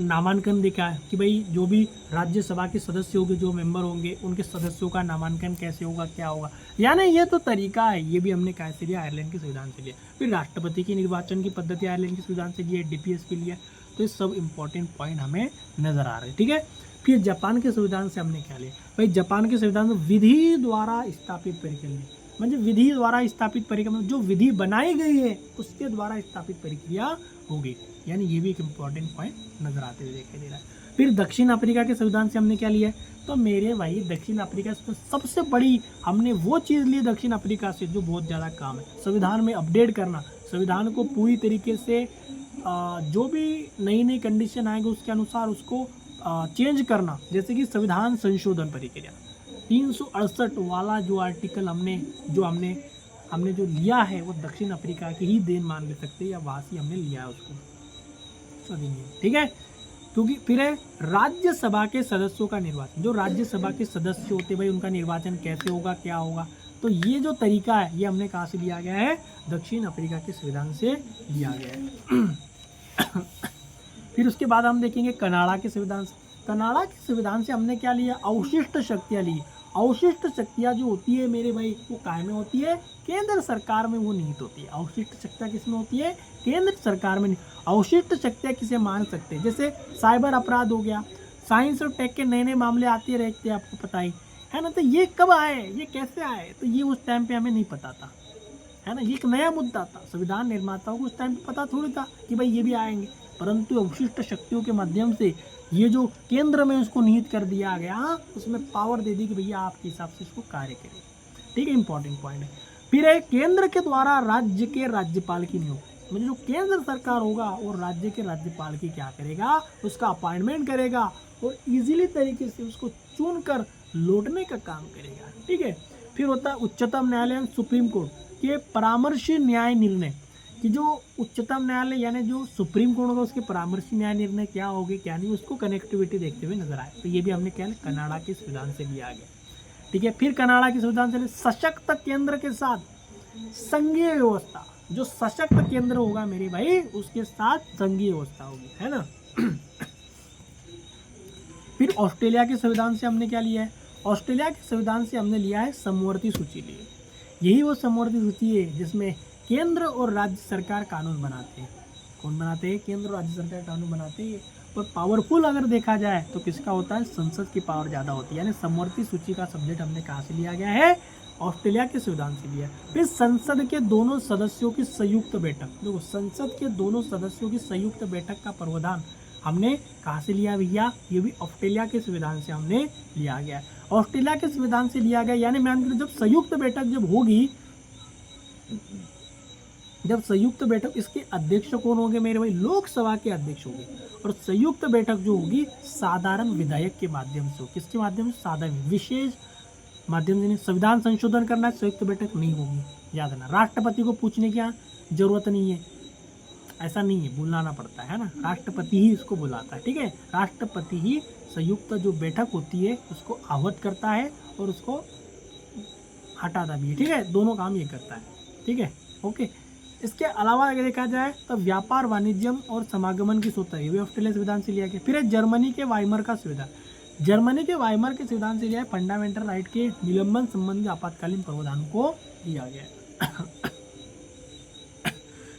नामांकन देखा है कि भाई जो भी राज्यसभा के सदस्य होंगे, जो मेंबर होंगे, उनके सदस्यों का नामांकन कैसे होगा, क्या होगा। यानी ये तो तरीका है, ये भी हमने कैसे लिया, आयरलैंड के संविधान से लिया। फिर राष्ट्रपति की निर्वाचन की पद्धति आयरलैंड के संविधान से लिया, डीपीएसपी लिया। तो ये सब इंपॉर्टेंट पॉइंट हमें नजर आ रहे हैं। ठीक है, फिर जापान के संविधान से हमने क्या लिया भाई, जापान के संविधान में विधि द्वारा स्थापित प्रक्रिया, मतलब विधि द्वारा स्थापित प्रक्रिया मतलब जो विधि बनाई गई है उसके द्वारा स्थापित प्रक्रिया होगी। यानी ये भी एक इम्पॉर्टेंट पॉइंट नजर आते हुए दिखाई दे रहा है। फिर दक्षिण अफ्रीका के संविधान से हमने क्या लिया है, तो मेरे भाई दक्षिण अफ्रीका से सबसे बड़ी हमने वो चीज़ ली दक्षिण अफ्रीका से जो बहुत ज़्यादा काम है, संविधान में अपडेट करना, संविधान को पूरी तरीके से जो भी नई नई कंडीशन आएगी उसके अनुसार उसको चेंज करना। जैसे कि संविधान संशोधन प्रक्रिया 368 वाला जो आर्टिकल हमने जो लिया है वो दक्षिण अफ्रीका की ही देन मान ले सकते हैं, या वहाँ से हमने लिया है उसको। ठीक है, क्योंकि फिर है राज्यसभा के सदस्यों का निर्वाचन। जो राज्यसभा के सदस्य होते भाई उनका निर्वाचन कैसे होगा, क्या होगा, तो ये जो तरीका है ये हमने कहाँ से लिया गया है, दक्षिण अफ्रीका के संविधान से लिया गया है। फिर उसके बाद हम देखेंगे कनाडा के संविधान से। कनाडा के संविधान से हमने क्या लिया, अवशिष्ट शक्तियाँ ली। अवशिष्ट शक्तियाँ जो होती है मेरे भाई वो काय में होती है, केंद्र सरकार में वो निहित होती है। अवशिष्ट शक्तियाँ किस में होती है, केंद्र सरकार में। अवशिष्ट शक्तियाँ किसे मान सकते हैं, जैसे साइबर अपराध हो गया, साइंस और टेक के नए नए मामले आते रहते हैं, आपको पता ही है ना। तो ये कब आए, ये कैसे आए, तो ये उस टाइम पे हमें नहीं पता था, है ना। ये एक नया मुद्दा था, संविधान निर्माताओं को उस टाइम पे पता थोड़ी था कि भाई ये भी आएंगे, परंतु अवशिष्ट शक्तियों के माध्यम से ये जो केंद्र में उसको निहित कर दिया गया, उसमें पावर दे दी कि भैया आपके हिसाब से इसको कार्य करें। ठीक है, इंपॉर्टेंट पॉइंट है। फिर है केंद्र के द्वारा राज्य के राज्यपाल की नियुक्ति, मतलब जो केंद्र सरकार होगा और राज्य के राज्यपाल की क्या करेगा, उसका अपॉइंटमेंट करेगा और इजीली तरीके से उसको चुनकर लौटने का काम करेगा। ठीक है, फिर होता है उच्चतम न्यायालय सुप्रीम कोर्ट के परामर्शी न्याय निर्णय, कि जो उच्चतम न्यायालय यानी जो सुप्रीम कोर्ट होगा उसके परामर्शी न्याय निर्णय क्या होगी क्या नहीं, उसको कनेक्टिविटी देखते हुए नजर आए। तो ये भी हमने क्या कनाडा के संविधान से लिया गया। ठीक है, फिर कनाडा के संविधान से सशक्त केंद्र के साथ संघीय व्यवस्था, जो सशक्त केंद्र होगा मेरे भाई उसके साथ संघीय व्यवस्था होगी, है ना। फिर ऑस्ट्रेलिया के संविधान से हमने क्या लिया है, ऑस्ट्रेलिया के संविधान से हमने लिया है समवर्ती सूची ली है। यही वो समवर्ती सूची है जिसमें केंद्र और राज्य सरकार कानून बनाते हैं। कौन बनाते हैं, केंद्र और राज्य सरकार कानून बनाते हैं। और पावरफुल अगर देखा जाए तो किसका होता है, संसद की पावर ज़्यादा होती है। यानी समवर्ती सूची का सब्जेक्ट हमने कहाँ से लिया गया है, ऑस्ट्रेलिया के संविधान से लिया। फिर संसद के दोनों सदस्यों की संयुक्त बैठक, देखो संसद के दोनों सदस्यों की संयुक्त बैठक का प्रावधान हमने कहाँ से लिया भैया, ये भी ऑस्ट्रेलिया के संविधान से हमने लिया गया। ऑस्ट्रेलिया के संविधान से लिया गया, यानी मान लो जब संयुक्त बैठक जब होगी, जब संयुक्त बैठक, इसके अध्यक्ष कौन होंगे मेरे भाई, लोकसभा के अध्यक्ष होंगे। और संयुक्त बैठक जो होगी साधारण विधायक के माध्यम से हो, किसके माध्यम से, साधारण विशेष माध्यम से। संविधान संशोधन करना संयुक्त बैठक नहीं होगी, याद रखना। राष्ट्रपति को पूछने की जरूरत नहीं है, ऐसा नहीं है, बुलाना पड़ता है ना, राष्ट्रपति ही इसको बुलाता है, ठीक है। राष्ट्रपति ही संयुक्त जो बैठक होती है उसको आहूत करता है और उसको हटाता भी है, ठीक है। दोनों काम ये करता है, ठीक है, ओके। इसके अलावा अगर देखा जाए तो व्यापार, वाणिज्यम और समागमन की स्वतंत्रता ये भी ऑस्ट्रेलिया संविधान से लिया गया। फिर है जर्मनी के वाइमर का संविधान। जर्मनी के वाइमर के संविधान से लिया है फंडामेंटल राइट के निलंबन संबंधी आपातकालीन प्रावधान को दिया गया है।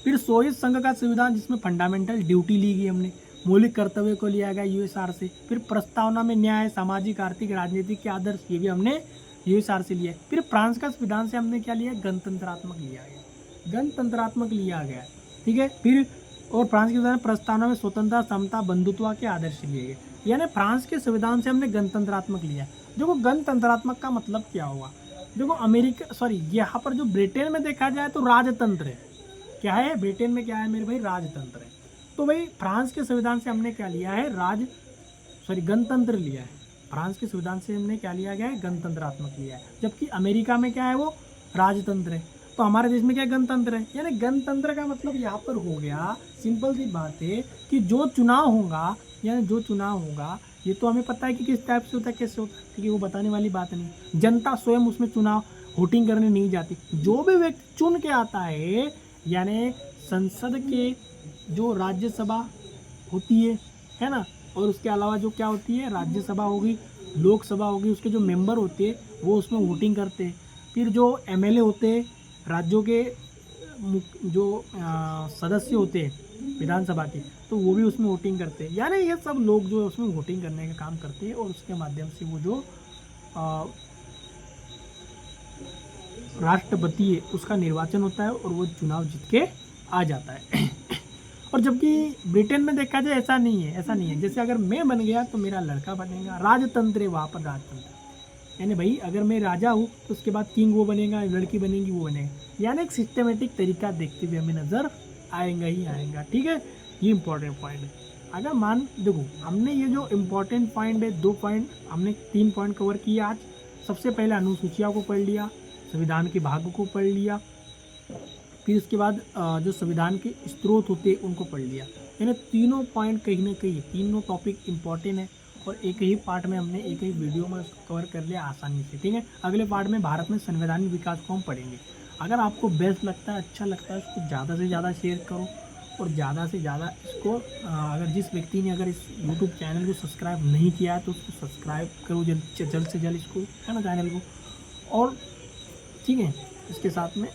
फिर सोवियत संघ का संविधान जिसमें फंडामेंटल ड्यूटी ली गई हमने, मौलिक कर्तव्य को लिया गया यूएसआर से। फिर प्रस्तावना में न्याय, सामाजिक, आर्थिक, राजनीतिक के आदर्श ये भी हमने यूएसआर से लिया है। फिर फ्रांस का संविधान से हमने क्या लिया, गणतंत्रात्मक लिया गया, गणतंत्रात्मक लिया गया, ठीक है। फिर और फ्रांस के संविधान प्रस्तावना में स्वतंत्रता, समता, बंधुत्व के आदर्श लिए गए, यानी फ्रांस के संविधान से हमने गणतंत्रात्मक लिया। देखो गणतंत्रात्मक का मतलब क्या हुआ, देखो अमेरिका यहाँ पर जो ब्रिटेन में देखा जाए तो राजतंत्र है, क्या है ब्रिटेन में, क्या है मेरे भाई, राजतंत्र है। तो भाई फ्रांस के संविधान से हमने क्या लिया है, गणतंत्र लिया है। फ्रांस के संविधान से हमने क्या लिया गया है, गणतंत्रात्मक लिया है। जबकि अमेरिका में क्या है, वो राजतंत्र है। तो हमारे देश में क्या गणतंत्र है, यानी गणतंत्र का मतलब यहाँ पर हो गया, सिंपल सी बात है कि जो चुनाव होगा, यानी जो चुनाव होगा ये तो हमें पता है कि किस टाइप से होता है, कैसे होता है, ठीक है, वो बताने वाली बात नहीं। जनता स्वयं उसमें चुनाव वोटिंग करने नहीं जाती, जो भी व्यक्ति चुन के आता है, यानी संसद के जो राज्यसभा होती है ना, और उसके अलावा जो क्या होती है, राज्यसभा होगी, लोकसभा होगी, उसके जो मेंबर होते हैं वो उसमें वोटिंग करते हैं। फिर जो एमएलए होते हैं, राज्यों के जो सदस्य होते हैं विधानसभा के, तो वो भी उसमें वोटिंग करते हैं। यानी ये सब लोग जो है उसमें वोटिंग करने का काम करते हैं, और उसके माध्यम से वो जो राष्ट्रपति है उसका निर्वाचन होता है और वो चुनाव जीत के आ जाता है। और जबकि ब्रिटेन में देखा जाए ऐसा नहीं है, ऐसा नहीं है। जैसे अगर मैं बन गया तो मेरा लड़का बनेगा, राजतंत्र है वहाँ पर, राजतंत्र यानी भाई अगर मैं राजा हूँ तो उसके बाद किंग वो बनेगा, लड़की बनेगी वो बनेगा, यानी एक सिस्टमेटिक तरीका देखते हुए हमें नज़र आएगा ही आएगा, ठीक है। ये इंपॉर्टेंट पॉइंट है। अगर मान देखो हमने ये जो इम्पोर्टेंट पॉइंट है, 2 पॉइंट हमने 3 पॉइंट कवर किया आज। सबसे पहले अनुसूचिया को पढ़ लिया, संविधान के भाग को पढ़ लिया, फिर उसके बाद जो संविधान के स्रोत होते हैं उनको पढ़ लिया। यानी तीनों पॉइंट कहीं ना कहीं, तीनों टॉपिक इंपॉर्टेंट है और एक ही पार्ट में हमने एक ही वीडियो में उसको कवर कर लिया आसानी से, ठीक है। अगले पार्ट में भारत में संवैधानिक विकास को हम पढ़ेंगे। अगर आपको बेस्ट लगता है, अच्छा लगता है, उसको ज़्यादा से ज़्यादा शेयर करो और ज़्यादा से ज़्यादा इसको अगर जिस व्यक्ति ने अगर इस यूट्यूब चैनल को सब्सक्राइब नहीं किया है तो उसको सब्सक्राइब करो जल्द से जल्द इसको, है ना, चैनल को। और ठीक है, इसके साथ में